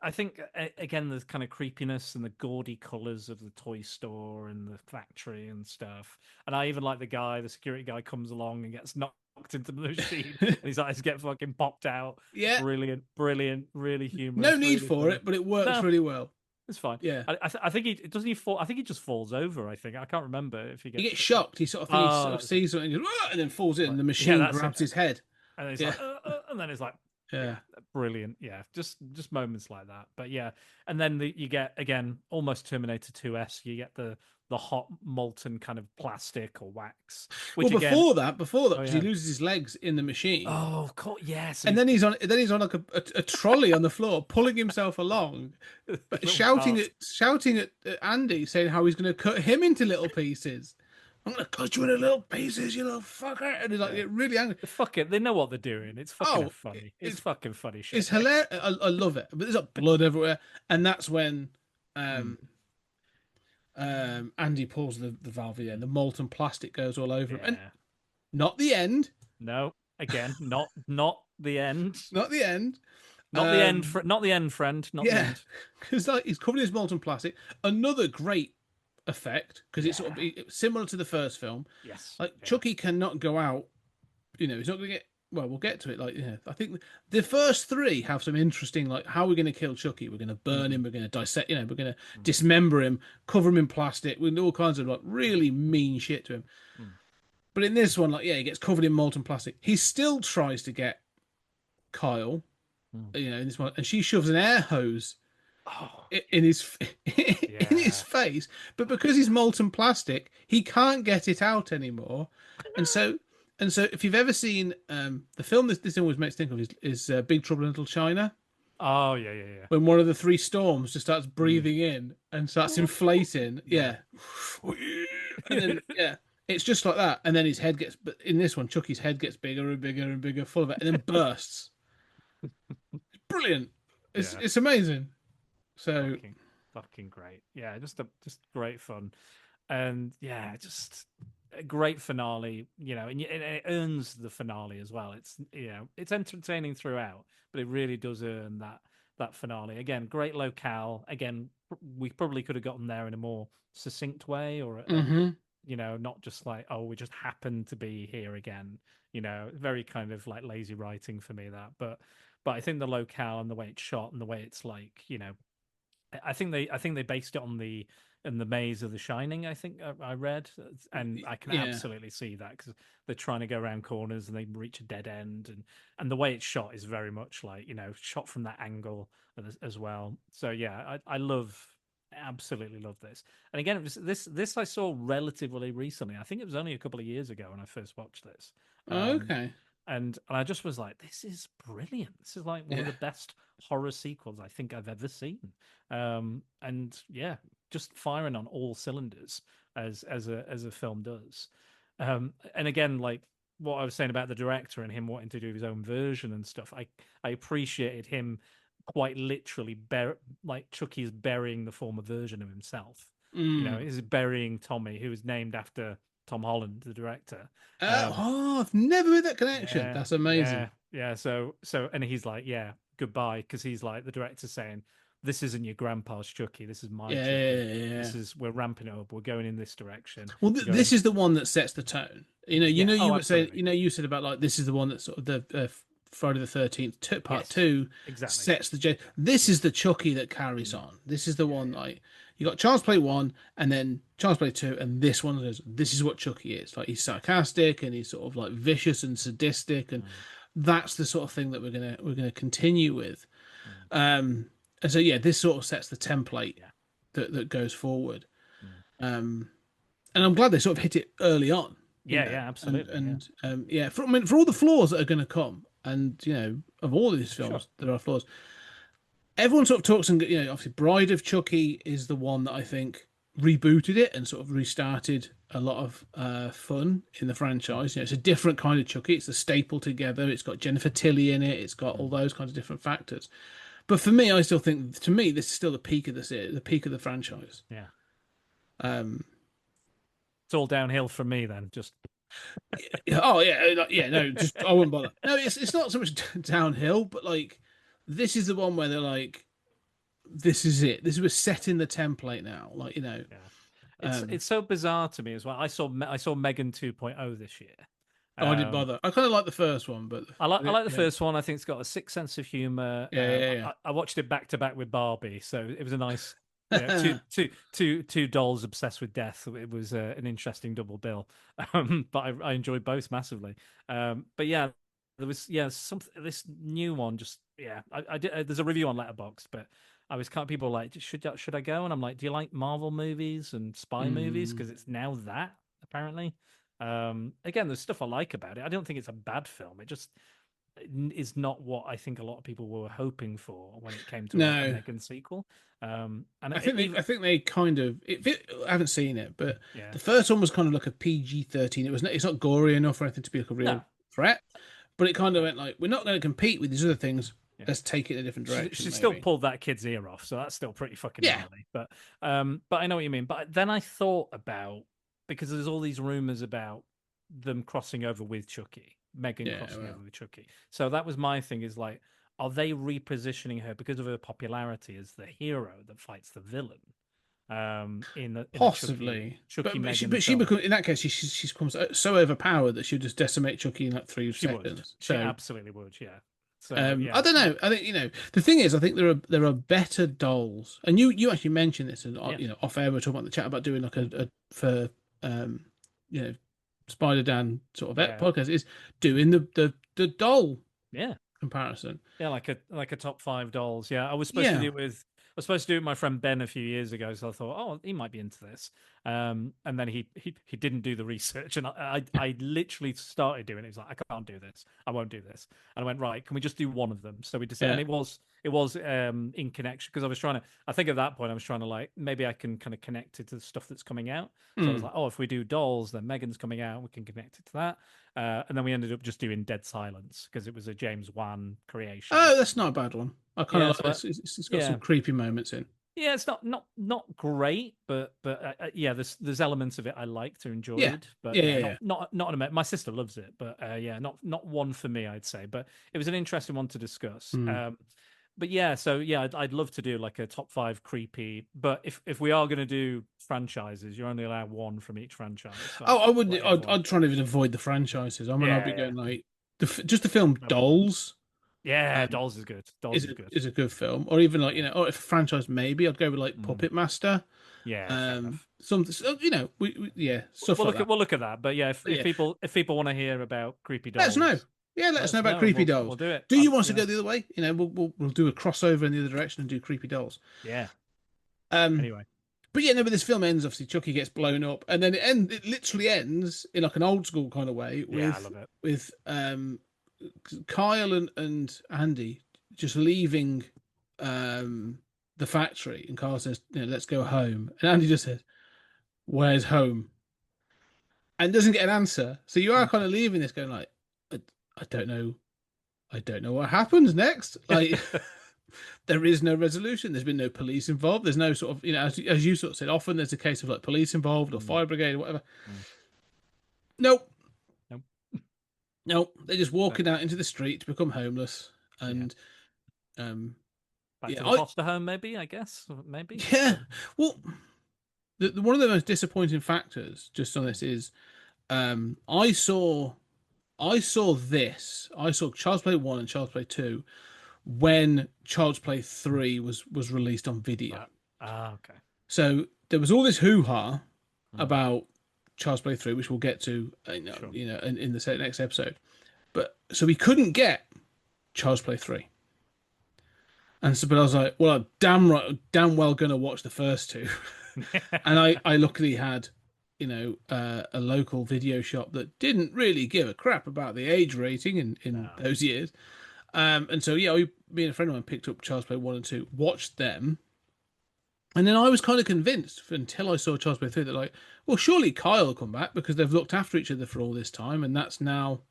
Speaker 6: I think again, the kind of creepiness and the gaudy colors of the toy store and the factory and stuff. And I even like the security guy comes along and gets knocked into the machine, and his eyes get fucking popped out.
Speaker 5: Yeah,
Speaker 6: brilliant, really humorous.
Speaker 5: No need
Speaker 6: really
Speaker 5: for
Speaker 6: funny.
Speaker 5: it, but it works really well.
Speaker 6: It's fine.
Speaker 5: Yeah,
Speaker 6: I think he doesn't. He fall. I think he just falls over. I can't remember if he gets.
Speaker 5: He gets shocked. He sort of sees something and then falls in, and the machine grabs his head.
Speaker 6: And he's like, and then it's like, brilliant. Yeah, just moments like that. But yeah, and then you get again almost Terminator 2-esque. You get the hot molten kind of plastic or wax.
Speaker 5: Which before that, because he loses his legs in the machine.
Speaker 6: Oh, of course, yes.
Speaker 5: And then he's on like a trolley on the floor, pulling himself along, shouting at Andy, saying how he's going to cut him into little pieces. I'm going to cut you into little pieces, you little fucker. And he's like, really angry.
Speaker 6: Fuck it. They know what they're doing. It's fucking funny. It's fucking funny shit.
Speaker 5: It's hilarious. I love it. But there's like blood everywhere. And that's when Andy pulls the valve and the molten plastic goes all over him. And not the end.
Speaker 6: No. Again, not the end.
Speaker 5: Not the end.
Speaker 6: Not the end. Not the end, friend. Not the end.
Speaker 5: Because like he's covered in his molten plastic. Another great effect because it's sort of similar to the first film.
Speaker 6: Yes.
Speaker 5: Like Chucky cannot go out he's not going to get. Well, we'll get to it. Like, I think the first three have some interesting, like, how we're going to kill Chucky. We're going to burn him. We're going to dissect. We're going to dismember him, cover him in plastic. We do all kinds of like really mean shit to him. But in this one, like, he gets covered in molten plastic. He still tries to get Kyle. In this one, and she shoves an air hose in his in his face. But because he's molten plastic, he can't get it out anymore. And so, if you've ever seen the film this always makes me think of is Big Trouble in Little China.
Speaker 6: Oh yeah.
Speaker 5: When one of the three storms just starts breathing in and starts inflating, and then it's just like that. And then his head gets, but in this one, Chucky's head gets bigger and bigger and bigger, full of it, and then bursts. Brilliant! It's amazing. So
Speaker 6: fucking great. Yeah, just great fun, and just a great finale. And it earns the finale as well. It's it's entertaining throughout, but it really does earn that finale. Again, great locale. Again, we probably could have gotten there in a more succinct way, or not just like, oh, we just happened to be here again. Very kind of like lazy writing for me, that. But I think the locale and the way it's shot and the way it's like, I think they based it on the maze of The Shining. I think I read, and I can absolutely see that, because they're trying to go around corners and they reach a dead end, and the way it's shot is very much like shot from that angle as well. So yeah, I absolutely love this. And again, it was this I saw relatively recently. I think it was only a couple of years ago when I first watched this.
Speaker 5: Okay.
Speaker 6: And I just was like, this is brilliant. This is like one of the best horror sequels I think I've ever seen. And yeah, just firing on all cylinders as a film does. And again, like what I was saying about the director and him wanting to do his own version and stuff, I appreciated him quite literally like Chucky's burying the former version of himself. He's burying Tommy, who is named after Tom Holland, the director.
Speaker 5: I've never made that connection.
Speaker 6: Yeah,
Speaker 5: That's amazing.
Speaker 6: Yeah. So, and he's like, goodbye, because he's like, the director's saying, this isn't your grandpa's Chucky. This is my Chucky. We're ramping it up. We're going in this direction.
Speaker 5: Well, this is the one that sets the tone. You were saying,
Speaker 6: absolutely.
Speaker 5: You said about like this is the one that sort of the Friday the 13th part 2 sets the. This is the Chucky that carries on. This is the one like. You got Child's Play 1 and then Child's Play 2, and this one is this is what Chucky is. Like, he's sarcastic and he's sort of like vicious and sadistic, and that's the sort of thing that we're gonna continue with. And so this sort of sets the template that goes forward. And I'm glad they sort of hit it early on.
Speaker 6: Absolutely.
Speaker 5: And for all the flaws that are going to come, and of all of these films, there are flaws. Everyone sort of talks, and obviously Bride of Chucky is the one that I think rebooted it and sort of restarted a lot of fun in the franchise. It's a different kind of Chucky. It's the staple together. It's got Jennifer Tilly in it. It's got all those kinds of different factors. But for me, I still think, to me, this is still the peak of the peak of the franchise.
Speaker 6: Yeah.
Speaker 5: It's
Speaker 6: all downhill from me then. Just.
Speaker 5: No, just I wouldn't bother. No, it's not so much downhill, but like. This is the one where they're like, this is it. We're setting the template now. Like,
Speaker 6: it's so bizarre to me as well. I saw Megan 2.0 this year.
Speaker 5: I didn't bother. I kind of like the first one, but
Speaker 6: I like the first one. I think it's got a sick sense of humor. I watched it back to back with Barbie, so it was a nice two dolls obsessed with death. It was an interesting double bill, but I enjoyed both massively. But yeah. There was something. This new one just I did. There's a review on Letterboxd, but I was kind of people like, should I go? And I'm like, do you like Marvel movies and spy movies? Because it's now that apparently. Again, there's stuff I like about it. I don't think it's a bad film. It just is not what I think a lot of people were hoping for when it came to a Megan sequel. And I
Speaker 5: think they kind of. I haven't seen it, but the first one was kind of like a PG-13. It's not gory enough or anything to be like a real threat. But it kind of went like, we're not going to compete with these other things. Let's take it in a different direction.
Speaker 6: She still pulled that kid's ear off, so that's still pretty fucking gnarly. But I know what you mean. But then I thought about, because there's all these rumors about them crossing over with Chucky, Megan crossing over with Chucky. So that was my thing, is like, are they repositioning her because of her popularity as the hero that fights the villain? in the
Speaker 5: Possibly,
Speaker 6: Chucky
Speaker 5: but
Speaker 6: Megan
Speaker 5: she
Speaker 6: film.
Speaker 5: becomes, in that case, she becomes so overpowered that she'll just decimate Chucky in like 3 seconds.
Speaker 6: She
Speaker 5: So
Speaker 6: absolutely would, yeah. So
Speaker 5: I
Speaker 6: yeah,
Speaker 5: don't know. I think the thing is, I think there are better dolls, and you actually mentioned this, and
Speaker 6: yeah,
Speaker 5: off air we were talking about the chat about doing like a for um you know Spider Dan sort of
Speaker 6: yeah,
Speaker 5: podcast is doing the doll
Speaker 6: yeah.
Speaker 5: comparison.
Speaker 6: Yeah, like a top five dolls. Yeah, I was supposed to
Speaker 5: Yeah.
Speaker 6: do it with I was supposed to do it with my friend Ben a few years ago, so I thought, oh, he might be into this. And then he didn't do the research, and I literally started doing it. He's like, I can't do this. I won't do this. And I went, right, can we just do one of them? So we decided,
Speaker 5: Yeah.
Speaker 6: and it was in connection because I was trying to. I think at that point I was trying to like maybe I can kind of connect it to the stuff that's coming out. So I was
Speaker 5: Mm.
Speaker 6: like, oh, if we do dolls, then Megan's coming out. We can connect it to that. And then we ended up just doing Dead Silence because it was a James Wan creation.
Speaker 5: Oh, that's not a bad one. I kind of
Speaker 6: Yeah,
Speaker 5: like
Speaker 6: so
Speaker 5: this. It's got
Speaker 6: yeah,
Speaker 5: some creepy moments in.
Speaker 6: yeah. It's not great, but yeah, there's elements of it I liked or
Speaker 5: Yeah.
Speaker 6: enjoyed, but
Speaker 5: Yeah,
Speaker 6: yeah,
Speaker 5: yeah,
Speaker 6: my sister loves it, but yeah, not one for me, I'd say. But it was an interesting one to discuss.
Speaker 5: yeah. Mm.
Speaker 6: But yeah, so yeah, I'd love to do like a top five creepy. But if we are going to do franchises, you're only allowed one from each franchise. So
Speaker 5: Oh, I
Speaker 6: I'd
Speaker 5: wouldn't.
Speaker 6: play everyone.
Speaker 5: I'd try and even avoid the franchises. I mean, I'd be
Speaker 6: Yeah,
Speaker 5: going like just the film
Speaker 6: yeah,
Speaker 5: Dolls.
Speaker 6: yeah. Dolls is good. Dolls
Speaker 5: is
Speaker 6: is good.
Speaker 5: is a good film, or even like
Speaker 6: Yeah,
Speaker 5: or if a franchise maybe I'd go with like
Speaker 6: mm.
Speaker 5: Puppet Master,
Speaker 6: Yeah, fair enough.
Speaker 5: some so, we yeah stuff
Speaker 6: We'll
Speaker 5: like
Speaker 6: look
Speaker 5: that.
Speaker 6: at that. But yeah,
Speaker 5: But yeah,
Speaker 6: if people want to hear about creepy
Speaker 5: let us know.
Speaker 6: dolls,
Speaker 5: Yeah, let
Speaker 6: let
Speaker 5: us know
Speaker 6: us
Speaker 5: about
Speaker 6: know and
Speaker 5: creepy
Speaker 6: we'll
Speaker 5: dolls.
Speaker 6: do it.
Speaker 5: Do you want us to
Speaker 6: You know,
Speaker 5: go the other way? We'll do a crossover in the other direction and do creepy dolls.
Speaker 6: yeah.
Speaker 5: Um,
Speaker 6: Anyway,
Speaker 5: but yeah, no, but this film ends. Obviously, Chucky gets blown up, and then it literally ends in like an old school kind of way
Speaker 6: yeah, I love it.
Speaker 5: with Kyle and Andy just leaving the factory, and Kyle says, "Let's go home," and Andy just says, "Where's home?" and doesn't get an answer. So you are kind of leaving this going like, I, I don't know, I don't know what happens next. Like, there is no resolution. There's been no police involved. There's no sort of as you sort of said. Often there's a case of like police involved or fire brigade or whatever.
Speaker 6: Mm.
Speaker 5: Nope,
Speaker 6: Nope.
Speaker 5: nope. They're just walking out into the street to become homeless, and
Speaker 6: Back
Speaker 5: yeah,
Speaker 6: to the foster home, maybe. I guess, maybe.
Speaker 5: yeah. Well, one of the most disappointing factors just on this is I saw this. I saw Child's Play 1 and Child's Play 2 when Child's Play 3 was released on video.
Speaker 6: Okay.
Speaker 5: So there was all this hoo-ha about Child's Play 3, which we'll get to
Speaker 6: Sure.
Speaker 5: in the next episode. But so we couldn't get Child's Play 3. And so, but I was like, well, I'm damn well gonna watch the first two. And I luckily had, a local video shop that didn't really give a crap about the age rating in those years. And so, yeah, me and a friend of mine picked up Child's Play 1 and 2, watched them. And then I was kind of convinced until I saw Child's Play 3 that, like, well, surely Kyle will come back because they've looked after each other for all this time. And that's now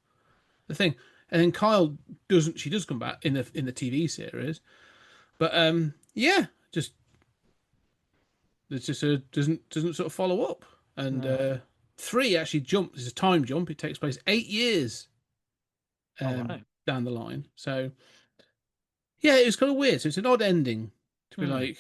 Speaker 5: the thing. And then Kyle she does come back in the TV series. But, yeah, just it just doesn't sort of follow up. And 3 actually jumps. It's a time jump. It takes place 8 years
Speaker 6: Right.
Speaker 5: down the line. So yeah, it was kind of weird. So it's an odd ending to be like,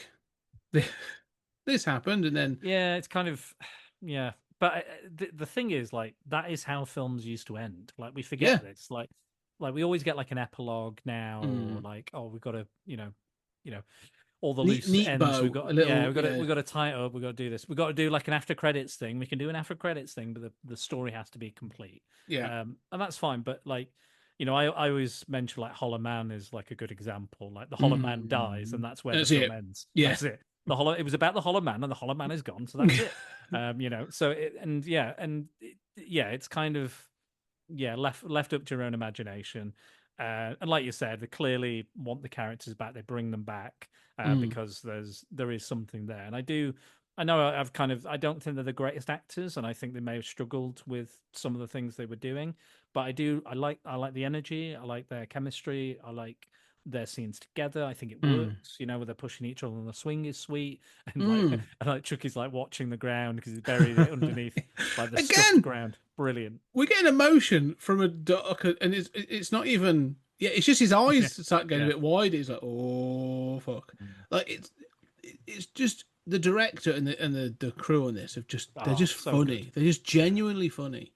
Speaker 5: this happened, and then
Speaker 6: Yeah, it's kind of yeah. But the thing is, like, that is how films used to end. Like, we forget this. Like we always get like an epilogue now, or like, oh, we've got to, all the loose
Speaker 5: neat
Speaker 6: ends.
Speaker 5: bow,
Speaker 6: We've got we've got to tie it up. We've got to do this. We've got to do like an after credits thing. We can do an after credits thing, but the story has to be complete.
Speaker 5: Yeah.
Speaker 6: And that's fine. But like, I always mention like Hollow Man is like a good example. Like the Hollow Man dies, and that's where the film ends.
Speaker 5: Yeah.
Speaker 6: That's it. It was about the Hollow Man, and the Hollow Man is gone, so that's it. So it's kind of left up to your own imagination. And like you said, they clearly want the characters back. They bring them back because there is something there. And I know I don't think they're the greatest actors, and I think they may have struggled with some of the things they were doing. But I like the energy. I like their chemistry. I like their scenes together. I think it works. Where they're pushing each other on the swing is sweet, and like Chucky's like watching the ground because he's buried it underneath like the stuffed ground. Brilliant.
Speaker 5: We get an emotion from a duck, and it's not even. Yeah, it's just his eyes start getting a bit wide. It's like, oh fuck, like it's just the director and the crew on this they're just
Speaker 6: so
Speaker 5: funny.
Speaker 6: good.
Speaker 5: They're just genuinely funny.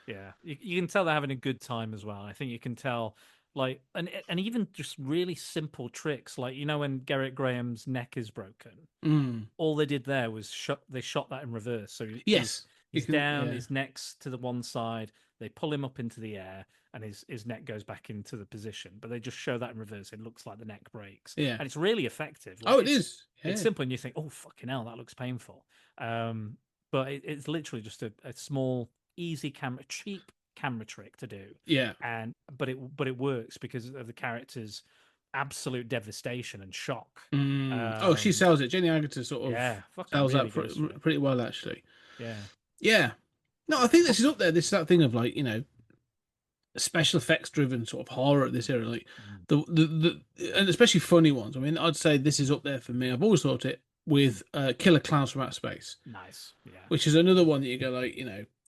Speaker 6: Yeah, you can tell they're having a good time as well. I think you can tell, like, and even just really simple tricks, like when Garrett Graham's neck is broken,
Speaker 5: Mm.
Speaker 6: all they did there was they shot that in reverse. So
Speaker 5: Yes, you
Speaker 6: he's
Speaker 5: can.
Speaker 6: down,
Speaker 5: Yeah,
Speaker 6: his neck's to the one side. They pull him up into the air, and his neck goes back into the position. But they just show that in reverse. It looks like the neck breaks,
Speaker 5: yeah.
Speaker 6: and it's really effective.
Speaker 5: Oh,
Speaker 6: Like
Speaker 5: it is.
Speaker 6: it's
Speaker 5: Yeah,
Speaker 6: simple, and you think, oh fucking hell, that looks painful. But it's literally just a small, easy cheap camera trick to do,
Speaker 5: yeah.
Speaker 6: but it works because of the character's absolute devastation and shock.
Speaker 5: Oh, she
Speaker 6: Um,
Speaker 5: sells it. Jenny Agutter sort of
Speaker 6: yeah, fucking
Speaker 5: sells
Speaker 6: really
Speaker 5: that
Speaker 6: goes for it.
Speaker 5: pretty well, actually.
Speaker 6: Yeah.
Speaker 5: Yeah. No, I think this is up there. This is that thing of like, special effects driven sort of horror at this era, like
Speaker 6: Mm.
Speaker 5: and especially funny ones. I mean, I'd say this is up there for me. I've always thought it with Killer Clowns from Outer Space,
Speaker 6: Nice. Yeah.
Speaker 5: which is another one that you go like,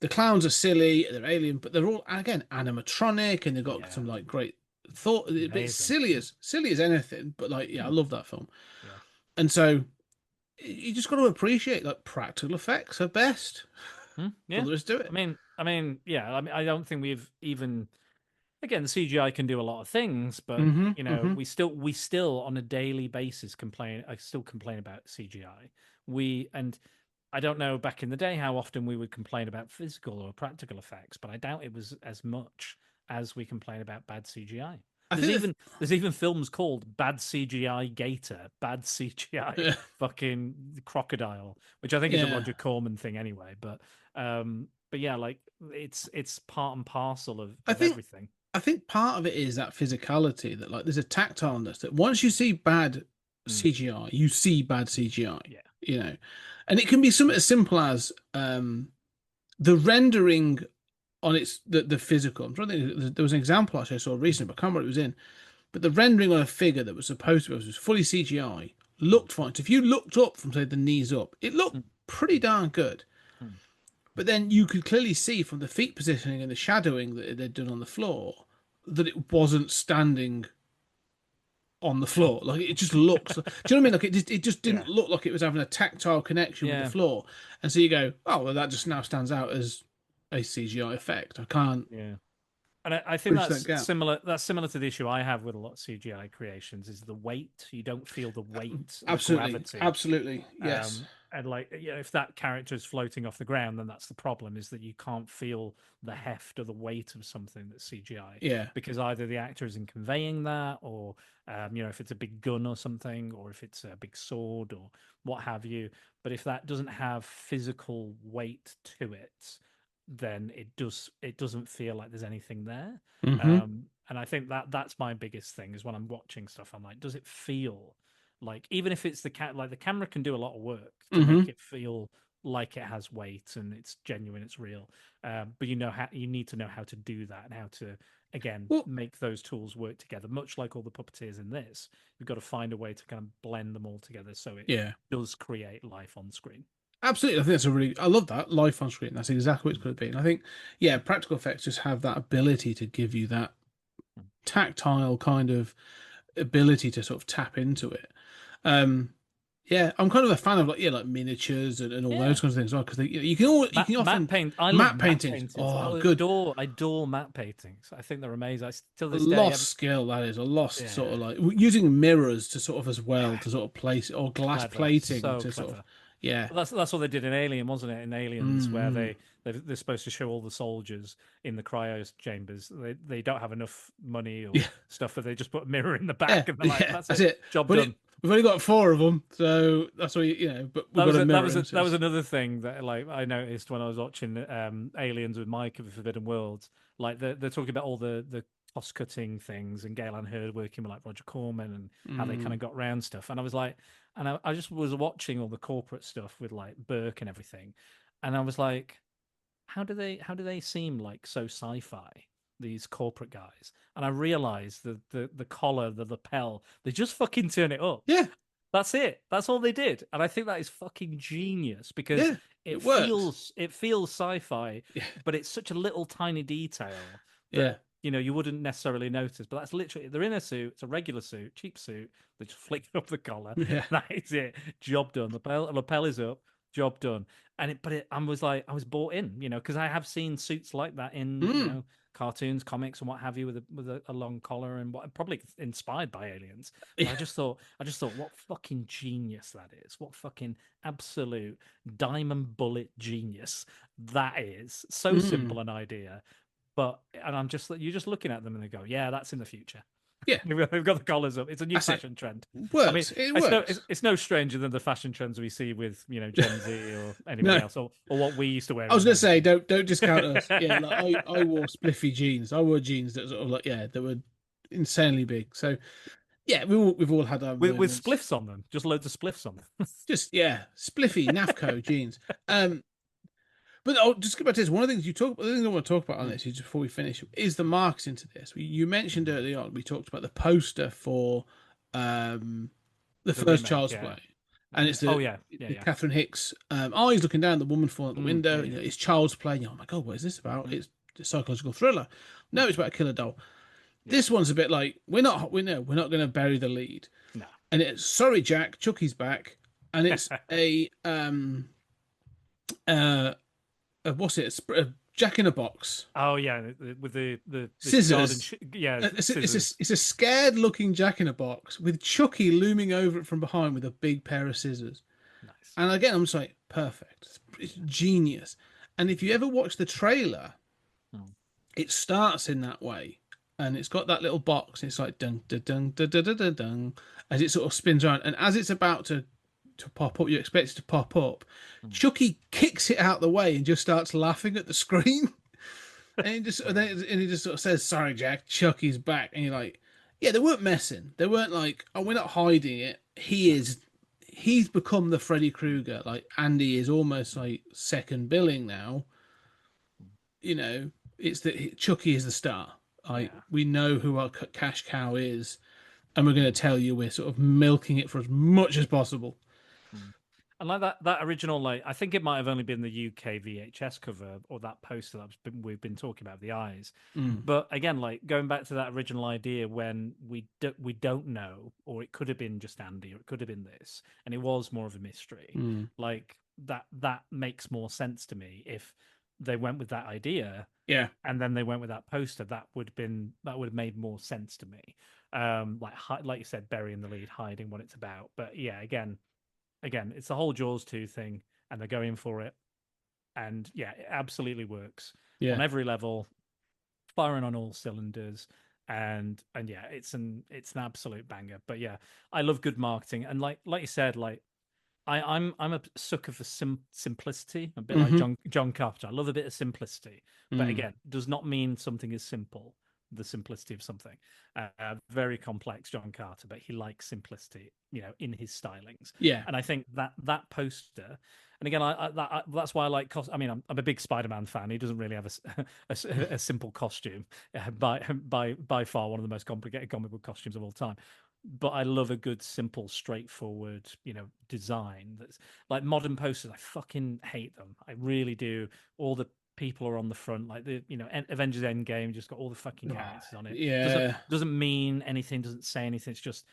Speaker 5: the clowns are silly, they're alien, but they're all again animatronic, and they've got
Speaker 6: Yeah.
Speaker 5: some like great thought. A bit
Speaker 6: Amazing.
Speaker 5: silly as anything, but like, yeah, I love that film.
Speaker 6: Yeah.
Speaker 5: And so you just got to appreciate like practical effects are best.
Speaker 6: Yeah.
Speaker 5: Well, let's do it.
Speaker 6: Yeah. I don't think we've even. Again, the CGI can do a lot of things, but
Speaker 5: Mm-hmm.
Speaker 6: we still on a daily basis complain. I still complain about CGI. And I don't know back in the day how often we would complain about physical or practical effects, but I doubt it was as much as we complain about bad CGI.
Speaker 5: I
Speaker 6: There's
Speaker 5: think
Speaker 6: even there's even films called Bad CGI Gator, Bad CGI fucking Crocodile, which I think is a
Speaker 5: yeah.
Speaker 6: Roger Corman thing anyway. But yeah, like it's part and parcel
Speaker 5: I
Speaker 6: of
Speaker 5: think
Speaker 6: everything.
Speaker 5: I think part of it is that physicality that like there's a tactileness that once you see bad
Speaker 6: Mm,
Speaker 5: CGI, you see bad CGI,
Speaker 6: yeah.
Speaker 5: and it can be something as simple as the rendering on the physical. I'm trying to think, there was an example actually I saw recently, but I can't remember what it was in. But the rendering on a figure that was supposed to be was fully CGI looked fine. So if you looked up from say the knees up, it looked
Speaker 6: Mm,
Speaker 5: pretty darn good.
Speaker 6: mm.
Speaker 5: But then you could clearly see from the feet positioning and the shadowing that they'd done on the floor that it wasn't standing on the floor. Like it just looks. Do you know what I mean? Like it just didn't
Speaker 6: Yeah.
Speaker 5: look like it was having a tactile connection with the
Speaker 6: Yeah.
Speaker 5: floor. And so you go, oh well, that just now stands out as a CGI effect. I can't
Speaker 6: Yeah. And I think
Speaker 5: bridge that gap.
Speaker 6: That's similar to the issue I have with a lot of CGI creations is the weight. You don't feel the weight, the
Speaker 5: Absolutely,
Speaker 6: gravity.
Speaker 5: absolutely, yes.
Speaker 6: And like, if that character is floating off the ground, then that's the problem, is that you can't feel the heft or the weight of something that's CGI.
Speaker 5: Yeah.
Speaker 6: Because either the actor isn't conveying that, or if it's a big gun or something, or if it's a big sword or what have you. But if that doesn't have physical weight to it, then it doesn't feel like there's anything there.
Speaker 5: Mm-hmm.
Speaker 6: And I think that's my biggest thing, is when I'm watching stuff, I'm like, does it feel like, even if it's the camera can do a lot of work to
Speaker 5: Mm-hmm.
Speaker 6: make it feel like it has weight and it's genuine, it's real. But you need to know how to do that, and how to again
Speaker 5: Well,
Speaker 6: make those tools work together. Much like all the puppeteers in this, you've got to find a way to kind of blend them all together so it
Speaker 5: yeah.
Speaker 6: does create life on screen.
Speaker 5: Absolutely, I think I love that life on screen. That's exactly what it's going to be. And I think, yeah, practical effects just have that ability to give you that tactile kind of ability to sort of tap into it. Yeah, I'm kind of a fan of like miniatures and all those kinds of things as well, because you can often
Speaker 6: I love
Speaker 5: matte
Speaker 6: matte
Speaker 5: paintings.
Speaker 6: paintings.
Speaker 5: Oh,
Speaker 6: I
Speaker 5: good.
Speaker 6: adore matte paintings. I think they're amazing. Till
Speaker 5: A
Speaker 6: this day,
Speaker 5: lost skill that is a lost sort of
Speaker 6: yeah,
Speaker 5: like using mirrors to sort of as well to sort of place or glass
Speaker 6: clever,
Speaker 5: plating
Speaker 6: so
Speaker 5: to sort of
Speaker 6: clever.
Speaker 5: yeah.
Speaker 6: Well, that's what they did in Alien, wasn't it? In Aliens, where
Speaker 5: Mm-hmm.
Speaker 6: they're supposed to show all the soldiers in the cryo chambers. They don't have enough money or
Speaker 5: Yeah,
Speaker 6: stuff, but they just put a mirror in the
Speaker 5: yeah,
Speaker 6: back, and they're like,
Speaker 5: yeah.
Speaker 6: "That's
Speaker 5: That's
Speaker 6: it,
Speaker 5: it.
Speaker 6: job
Speaker 5: But
Speaker 6: done."
Speaker 5: we've only got four of them, so that's why But we've got a mirror.
Speaker 6: That was another thing that like I noticed when I was watching Aliens with Mike of the Forbidden Worlds. Like they're talking about all the cost cutting things, and Galen Hurd working with like Roger Corman, and how they kind of got round stuff. And I was like, and I just was watching all the corporate stuff with like Burke and everything, and I was like, how do they seem like so sci-fi, these corporate guys? And I realized the collar, the lapel, they just fucking turn it up.
Speaker 5: Yeah,
Speaker 6: That's it. That's all they did. And I think that is fucking genius, because
Speaker 5: yeah,
Speaker 6: it
Speaker 5: it works.
Speaker 6: feels sci-fi,
Speaker 5: Yeah,
Speaker 6: but it's such a little tiny detail
Speaker 5: yeah.
Speaker 6: you wouldn't necessarily notice, but that's literally they're in a suit. It's a regular suit, cheap suit. They just flick up the collar.
Speaker 5: Yeah.
Speaker 6: That is it. Job done. Lapel is up. Job done. I was like, I was bought in, because I have seen suits like that in, cartoons, comics, and what have you, with a long collar and what probably inspired by aliens. But I just thought, what fucking genius that is! What fucking absolute diamond bullet genius that is! So simple an idea, and you're just looking at them and they go, yeah, that's in the future.
Speaker 5: Yeah,
Speaker 6: they've got the collars up. It's a new fashion trend.
Speaker 5: Works.
Speaker 6: I mean,
Speaker 5: it works.
Speaker 6: It's no stranger than the fashion trends we see with Gen Z or anybody else, or what we used to wear.
Speaker 5: I was going to say, don't discount us. Yeah, like I wore spliffy jeans. I wore jeans that sort of like that were insanely big. So yeah, we've all had our
Speaker 6: with
Speaker 5: moments.
Speaker 6: spliffs on them, just loads of spliffs on them.
Speaker 5: Just spliffy Nafco jeans. But I'll just go back to this. One of the things the thing I want to talk about on this is before we finish is the marketing to this. You mentioned earlier on, we talked about the poster for the first
Speaker 6: remake,
Speaker 5: Child's Play, and it's the Catherine Hicks eyes looking down, the woman falling out the window. It's Child's Play. Oh my god, what is this about? It's a psychological thriller. No, it's about a killer doll. This one's a bit like we're not going to bury the lead.
Speaker 6: No.
Speaker 5: And it's sorry, Jack, Chucky's back, and it's a what's it? A Jack in a Box.
Speaker 6: Oh yeah, with the
Speaker 5: scissors.
Speaker 6: Scissors.
Speaker 5: It's a scared looking Jack in a Box with Chucky looming over it from behind with a big pair of scissors.
Speaker 6: Nice.
Speaker 5: And again, I'm just like, perfect. It's genius. And if you ever watch the trailer, it starts in that way. And it's got that little box. And it's like dun dun dun dun dun dun dun, dun as it sort of spins around. And as it's about to pop up, you expect it to pop up. Chucky kicks it out the way and just starts laughing at the screen. And he just sort of says, "Sorry, Jack, Chucky's back." And you're like, "Yeah, they weren't messing. They weren't like, oh, we're not hiding it. He's become the Freddy Krueger. Like Andy is almost like second billing now. It's that Chucky is the star. We know who our cash cow is, and we're going to tell you we're sort of milking it for as much as possible."
Speaker 6: And like that original, I think it might have only been the UK VHS cover or that poster we've been talking about, the eyes. But again, going back to that original idea when we don't know, or it could have been just Andy, or it could have been this, and it was more of a mystery. Like that makes more sense to me if they went with that idea, and then they went with that poster. That would have made more sense to me. Like you said, burying the lead, hiding what it's about. But yeah, again, it's the whole Jaws 2 thing, and they're going for it. And yeah, it absolutely works on every level, firing on all cylinders. And yeah, it's an absolute banger. But yeah, I love good marketing. And like you said, I'm a sucker for simplicity, a bit like John Carpenter. I love a bit of simplicity. But again, does not mean something is simple. The simplicity of something. Very complex, John Carter, but he likes simplicity, in his stylings. Yeah, and I think that poster, and again, that's why I like. I'm a big Spider-Man fan. He doesn't really have a simple costume, by far one of the most complicated comic book costumes of all time. But I love a good, simple, straightforward, design. That's like modern posters. I fucking hate them. I really do. All the people are on the front, like the Avengers Endgame just got all the fucking characters on it. Yeah, doesn't mean anything, doesn't say anything. It's just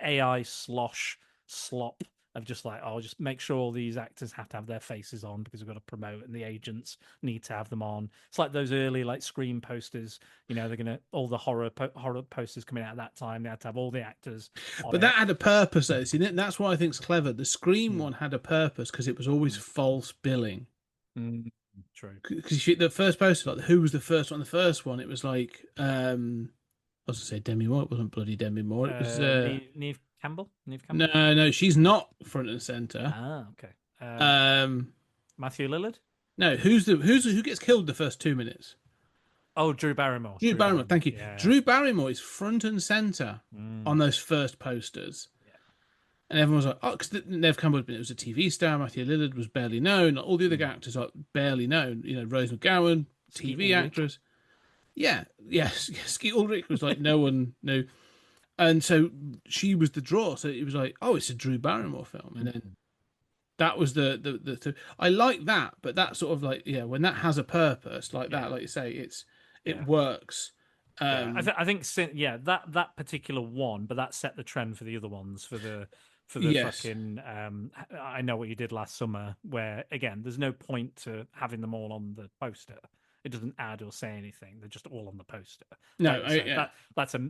Speaker 6: AI slop of just like, oh, just make sure all these actors have to have their faces on because we've got to promote, and the agents need to have them on. It's like those early Scream posters. They're gonna all the horror posters coming out at that time. They had to have all the actors.
Speaker 5: But that had a purpose, though. See, that's why I think it's clever. The Scream one had a purpose because it was always false billing.
Speaker 6: True.
Speaker 5: Because the first poster, who was the first one? The first one, it was like, I was to say Demi Moore. It wasn't bloody Demi Moore. It was
Speaker 6: Neve Campbell.
Speaker 5: No, she's not front and center.
Speaker 6: Ah, okay. Matthew Lillard.
Speaker 5: No, who gets killed the first 2 minutes?
Speaker 6: Oh, Drew Barrymore.
Speaker 5: Drew Barrymore. Thank you. Yeah. Drew Barrymore is front and center on those first posters. And everyone was like, oh, because Neve Campbell, it was a TV star. Matthew Lillard was barely known. All the other actors are barely known. Rose McGowan, TV actress. Yeah, yes. Skeet Ulrich was like, no one knew. And so she was the draw. So it was like, oh, it's a Drew Barrymore film. And then that was the I like that, but that sort of when that has a purpose like that, like you say, it
Speaker 6: Yeah.
Speaker 5: works.
Speaker 6: Yeah, I think that particular one, but that set the trend for the other ones for the
Speaker 5: yes,
Speaker 6: fucking I know what you did last summer. Where again, there's no point to having them all on the poster. It doesn't add or say anything. They're just all on the poster.
Speaker 5: no,
Speaker 6: Like you said,
Speaker 5: yeah,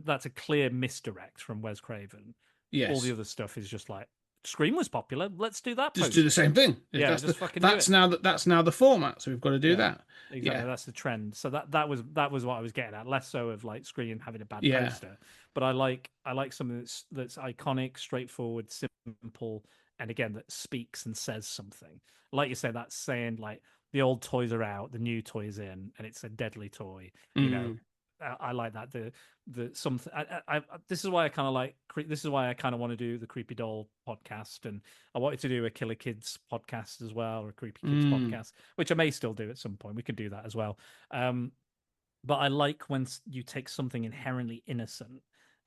Speaker 6: that's a clear misdirect from Wes Craven. All the
Speaker 5: yes.
Speaker 6: other stuff is just like Scream was popular. Let's do that
Speaker 5: Just do the
Speaker 6: poster.
Speaker 5: same thing.
Speaker 6: Yeah,
Speaker 5: That's
Speaker 6: just fucking do it.
Speaker 5: that's now the format. So we've got to do
Speaker 6: Yeah,
Speaker 5: that.
Speaker 6: exactly.
Speaker 5: Yeah,
Speaker 6: That's the trend. So that was what I was getting at. Less so of like Scream having a bad
Speaker 5: yeah.
Speaker 6: poster, but I like something that's iconic, straightforward, simple, and again that speaks and says something. Like you say, that's saying like the old toys are out, the new toys in, and it's a deadly toy. You know,
Speaker 5: Mm.
Speaker 6: I like that. The something. This is why I kind of like. This is why I kind of want to do the Creepy Doll podcast, and I wanted to do a Killer Kids podcast as well, or a Creepy Kids
Speaker 5: Mm.
Speaker 6: podcast, which I may still do at some point. We could do that as well. But I like when you take something inherently innocent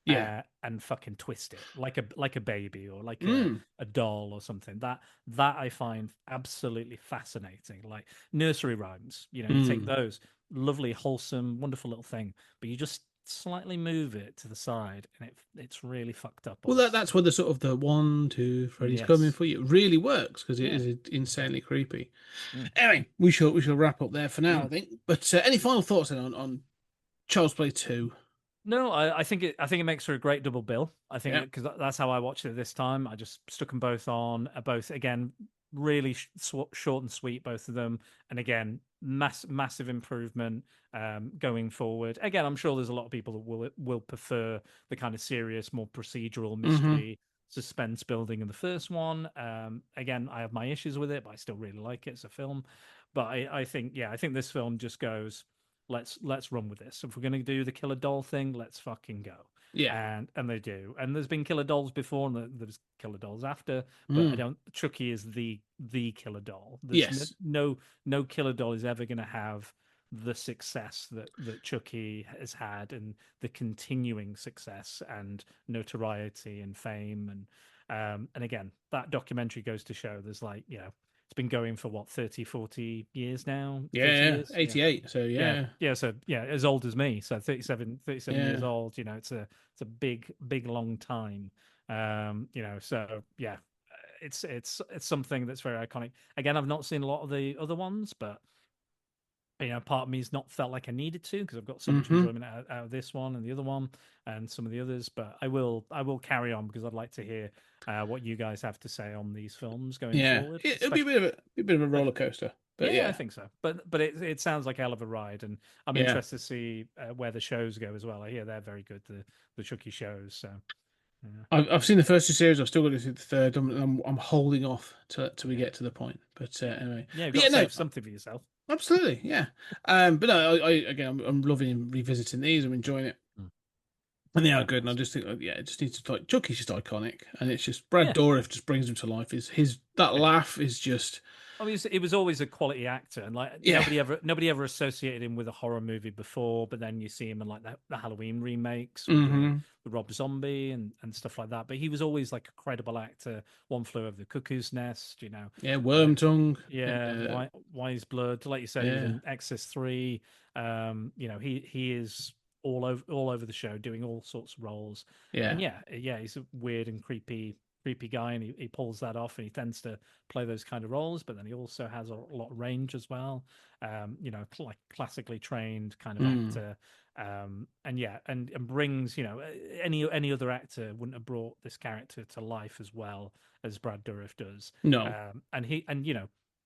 Speaker 5: Yeah.
Speaker 6: and fucking twist it like a baby or like
Speaker 5: Mm.
Speaker 6: a doll or something. That I find absolutely fascinating. Like nursery rhymes, you know, you take
Speaker 5: Mm.
Speaker 6: those lovely, wholesome, wonderful little thing, but you just slightly move it to the side, and it's really fucked up.
Speaker 5: Well, that's where the sort of the 1, 2, Freddy's coming
Speaker 6: Yes,
Speaker 5: for you really works because it
Speaker 6: yeah.
Speaker 5: is insanely creepy.
Speaker 6: Mm.
Speaker 5: Anyway, we shall wrap up there for now, I
Speaker 6: Mm.
Speaker 5: think. But any final thoughts then on Child's Play 2?
Speaker 6: No, I think it makes for a great double bill. I think
Speaker 5: Yeah.
Speaker 6: because that's how I watched it this time. I just stuck them both on, both again really short and sweet, both of them, and again massive improvement going forward. Again, I'm sure there's a lot of people that will prefer the kind of serious, more procedural
Speaker 5: Mm-hmm.
Speaker 6: mystery suspense building in the first one. Again, I have my issues with it, but I still really like it as a film. But I think I think this film just goes let's run with this. If we're going to do the killer doll thing, let's fucking go.
Speaker 5: Yeah.
Speaker 6: And they do. And there's been killer dolls before, and there's killer dolls after. But I
Speaker 5: Mm.
Speaker 6: don't. Chucky is the killer doll. There's
Speaker 5: Yes.
Speaker 6: no killer doll is ever going to have the success that Chucky has had, and the continuing success and notoriety and fame and again that documentary goes to show there's like it's been going for what 30 40 years now, 30
Speaker 5: Yeah.
Speaker 6: years.
Speaker 5: 88. So
Speaker 6: Yeah,
Speaker 5: yeah.
Speaker 6: yeah. So yeah, as old as me. So 37 years
Speaker 5: Yeah.
Speaker 6: old. You know, it's a big long time. So yeah, it's something that's very iconic. Again, I've not seen a lot of the other ones, but part of me's not felt like I needed to because I've got so much
Speaker 5: Mm-hmm.
Speaker 6: enjoyment out of this one and the other one and some of the others. But I will carry on because I'd like to hear what you guys have to say on these films going
Speaker 5: Yeah.
Speaker 6: forward.
Speaker 5: It'll be a bit of a roller coaster. But
Speaker 6: Yeah,
Speaker 5: yeah.
Speaker 6: I think so. But it sounds like a hell of a ride, and I'm
Speaker 5: Yeah.
Speaker 6: interested to see where the shows go as well. I hear they're very good, the Chucky shows. So yeah.
Speaker 5: I've seen the first 2 series. I've still got to see the third. I'm holding off till we get to the point. But anyway,
Speaker 6: Yeah, you've
Speaker 5: but
Speaker 6: got to
Speaker 5: no,
Speaker 6: save something for yourself.
Speaker 5: absolutely, yeah. But no, again, I'm loving revisiting these. I'm enjoying it,
Speaker 6: Mm.
Speaker 5: and they are
Speaker 6: Yeah,
Speaker 5: good. And I just think, it just needs to like Chucky's just iconic, and it's just Brad
Speaker 6: Yeah.
Speaker 5: Dourif just brings him to life. His that laugh is just
Speaker 6: I mean, it was always a quality actor, and like
Speaker 5: Yeah.
Speaker 6: nobody ever associated him with a horror movie before. But then you see him in like the Halloween remakes
Speaker 5: Mhm.
Speaker 6: with Rob Zombie and stuff like that. But he was always like a credible actor. One Flew Over the Cuckoo's Nest,
Speaker 5: Worm Tongue.
Speaker 6: Yeah, Wise Blood, like you said, he was
Speaker 5: Yeah.
Speaker 6: in Exorcist 3. He is all over the show doing all sorts of roles. And
Speaker 5: Yeah.
Speaker 6: he's a weird and creepy guy, and he pulls that off, and he tends to play those kind of roles. But then he also has a lot of range as well. Like classically trained kind of
Speaker 5: Mm.
Speaker 6: actor. And brings any other actor wouldn't have brought this character to life as well as Brad Dourif does.
Speaker 5: No.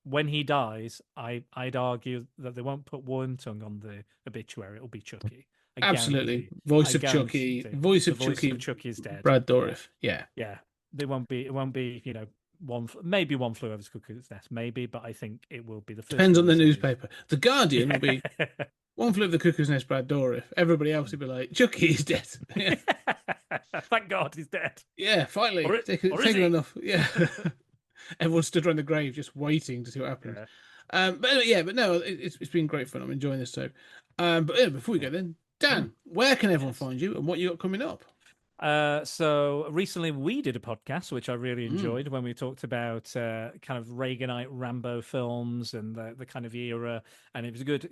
Speaker 6: When he dies, I'd argue that they won't put Worm Tongue on the obituary. It'll be Chucky. I
Speaker 5: Absolutely.
Speaker 6: guarantee.
Speaker 5: Voice
Speaker 6: I
Speaker 5: of Chucky.
Speaker 6: guarantee.
Speaker 5: Voice
Speaker 6: The
Speaker 5: of
Speaker 6: voice
Speaker 5: Chucky.
Speaker 6: of Chucky is dead.
Speaker 5: Brad Dourif. Yeah.
Speaker 6: Yeah, they won't be. It won't be. Maybe One Flew Over the Cuckoo's Nest. Maybe, but I think it will be the first.
Speaker 5: Depends on the
Speaker 6: series.
Speaker 5: newspaper. The Guardian will be One Flew Over the Cuckoo's Nest, Brad Dourif. Everybody else will be like, Chucky is dead. Yeah,
Speaker 6: Thank God he's dead.
Speaker 5: yeah, finally.
Speaker 6: Or is
Speaker 5: Taken
Speaker 6: he?
Speaker 5: enough. Yeah. Everyone stood around the grave just waiting to see what happens.
Speaker 6: Yeah.
Speaker 5: But no, it's been great fun. I'm enjoying this too. But before we go then, Dan, where can everyone find you and what you got coming up?
Speaker 6: So recently we did a podcast which I really enjoyed when we talked about kind of Reaganite Rambo films and the kind of era, and it was good.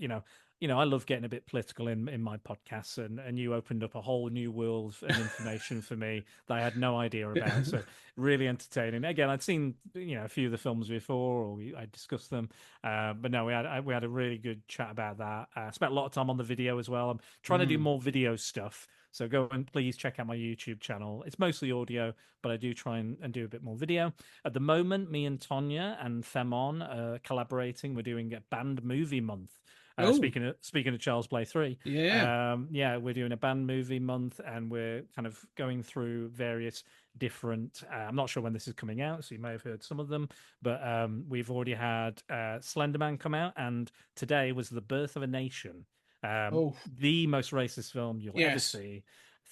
Speaker 6: I love getting a bit political in my podcasts, and you opened up a whole new world of information for me that I had no idea about. So really entertaining. Again, I'd seen a few of the films before, or I discussed them, but no, we had a really good chat about that. Spent a lot of time on the video as well. I'm trying to do more video stuff. So go and please check out my YouTube channel. It's mostly audio, but I do try and do a bit more video. At the moment, me and Tonya and Femon are collaborating. We're doing a band movie month. Speaking of Charles Play 3, we're doing a band movie month, and we're kind of going through various different. I'm not sure when this is coming out, so you may have heard some of them, but we've already had Slenderman come out, and today was The Birth of a Nation. The most racist film you'll ever see.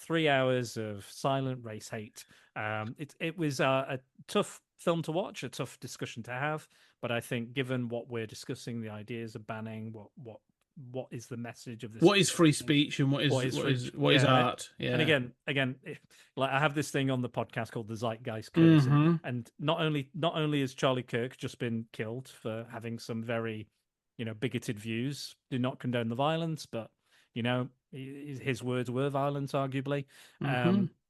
Speaker 6: 3 hours of silent race hate. It was a tough film to watch, a tough discussion to have, but I think given what we're discussing, the ideas of banning, what is the message of this?
Speaker 5: What is free speech and what is art? Yeah.
Speaker 6: And again, like I have this thing on the podcast called the Zeitgeist Curse, and not only has Charlie Kirk just been killed for having some very bigoted views, do not condone the violence, but his words were violence, arguably.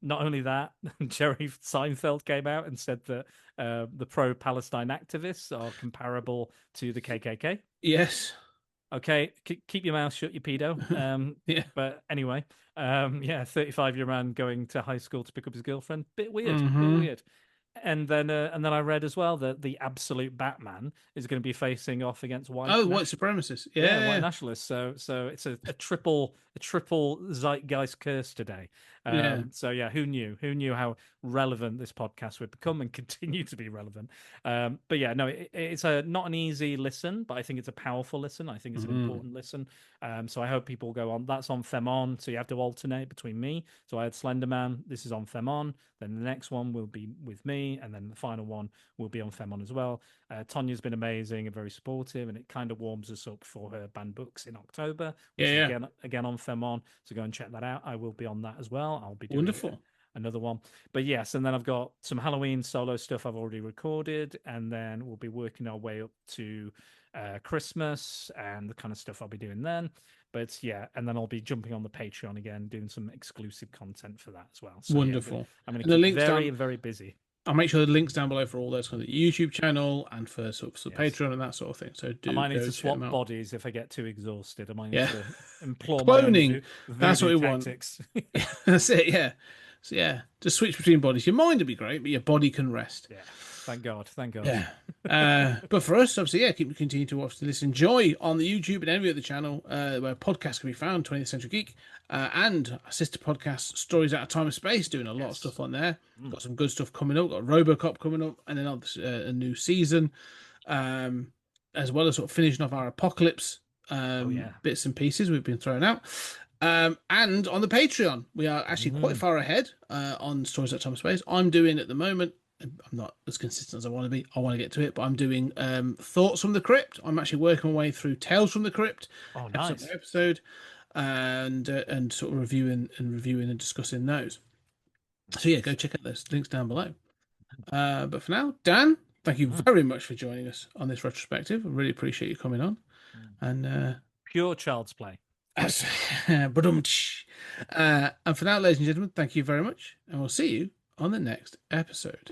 Speaker 6: Not only that, Jerry Seinfeld came out and said that the pro-Palestine activists are comparable to the KKK.
Speaker 5: Yes.
Speaker 6: Okay, keep your mouth shut, you pedo. But anyway, 35-year man going to high school to pick up his girlfriend. Bit weird. And then I read as well that the absolute Batman is going to be facing off against white
Speaker 5: supremacists.
Speaker 6: White nationalists. So it's a triple zeitgeist curse today. So who knew how relevant this podcast would become and continue to be relevant. It's not an easy listen, but I think it's a powerful listen. I think it's an important listen. So I hope people go on. That's on Femon, so you have to alternate between me. So I had Slenderman. This is on Femon. Then the next one will be with me, and then the final one will be on Femon as well. Tonya's been amazing and very supportive, and it kind of warms us up for her band books in October. Again on Femon. So go and check that out. I will be on that as well. I'll be doing another one. But yes, and then I've got some Halloween solo stuff I've already recorded, and then we'll be working our way up to Christmas and the kind of stuff I'll be doing then. But and then I'll be jumping on the Patreon again, doing some exclusive content for that as well. So,
Speaker 5: wonderful.
Speaker 6: I'm going to keep very busy.
Speaker 5: I'll make sure the links down below for all those kind of YouTube channel and for Patreon and that sort of thing. So
Speaker 6: I might need to swap bodies if I get too exhausted. I might need to implore
Speaker 5: cloning.
Speaker 6: That's what we
Speaker 5: tactics. Want. That's it. Yeah. So just switch between bodies. Your mind would be great, but your body can rest.
Speaker 6: Yeah. Thank God.
Speaker 5: Yeah. But for us, obviously, continue to watch, listen, enjoy on the YouTube and every other channel where podcasts can be found, 20th Century Geek, and our sister podcast, Stories Out of Time and Space, doing a lot of stuff on there. Got some good stuff coming up. Got RoboCop coming up, and then a new season, as well as sort of finishing off our Apocalypse bits and pieces we've been throwing out. And on the Patreon, we are actually quite far ahead on Stories Out of Time and Space. I'm doing at the moment, I'm not as consistent as I want to be. I want to get to it, but I'm doing Thoughts from the Crypt. I'm actually working my way through Tales from the Crypt, episode, and sort of reviewing and discussing those. So go check out those links down below. But for now, Dan, thank you very much for joining us on this retrospective. I really appreciate you coming on. And
Speaker 6: pure child's play.
Speaker 5: And for now, ladies and gentlemen, thank you very much, and we'll see you on the next episode.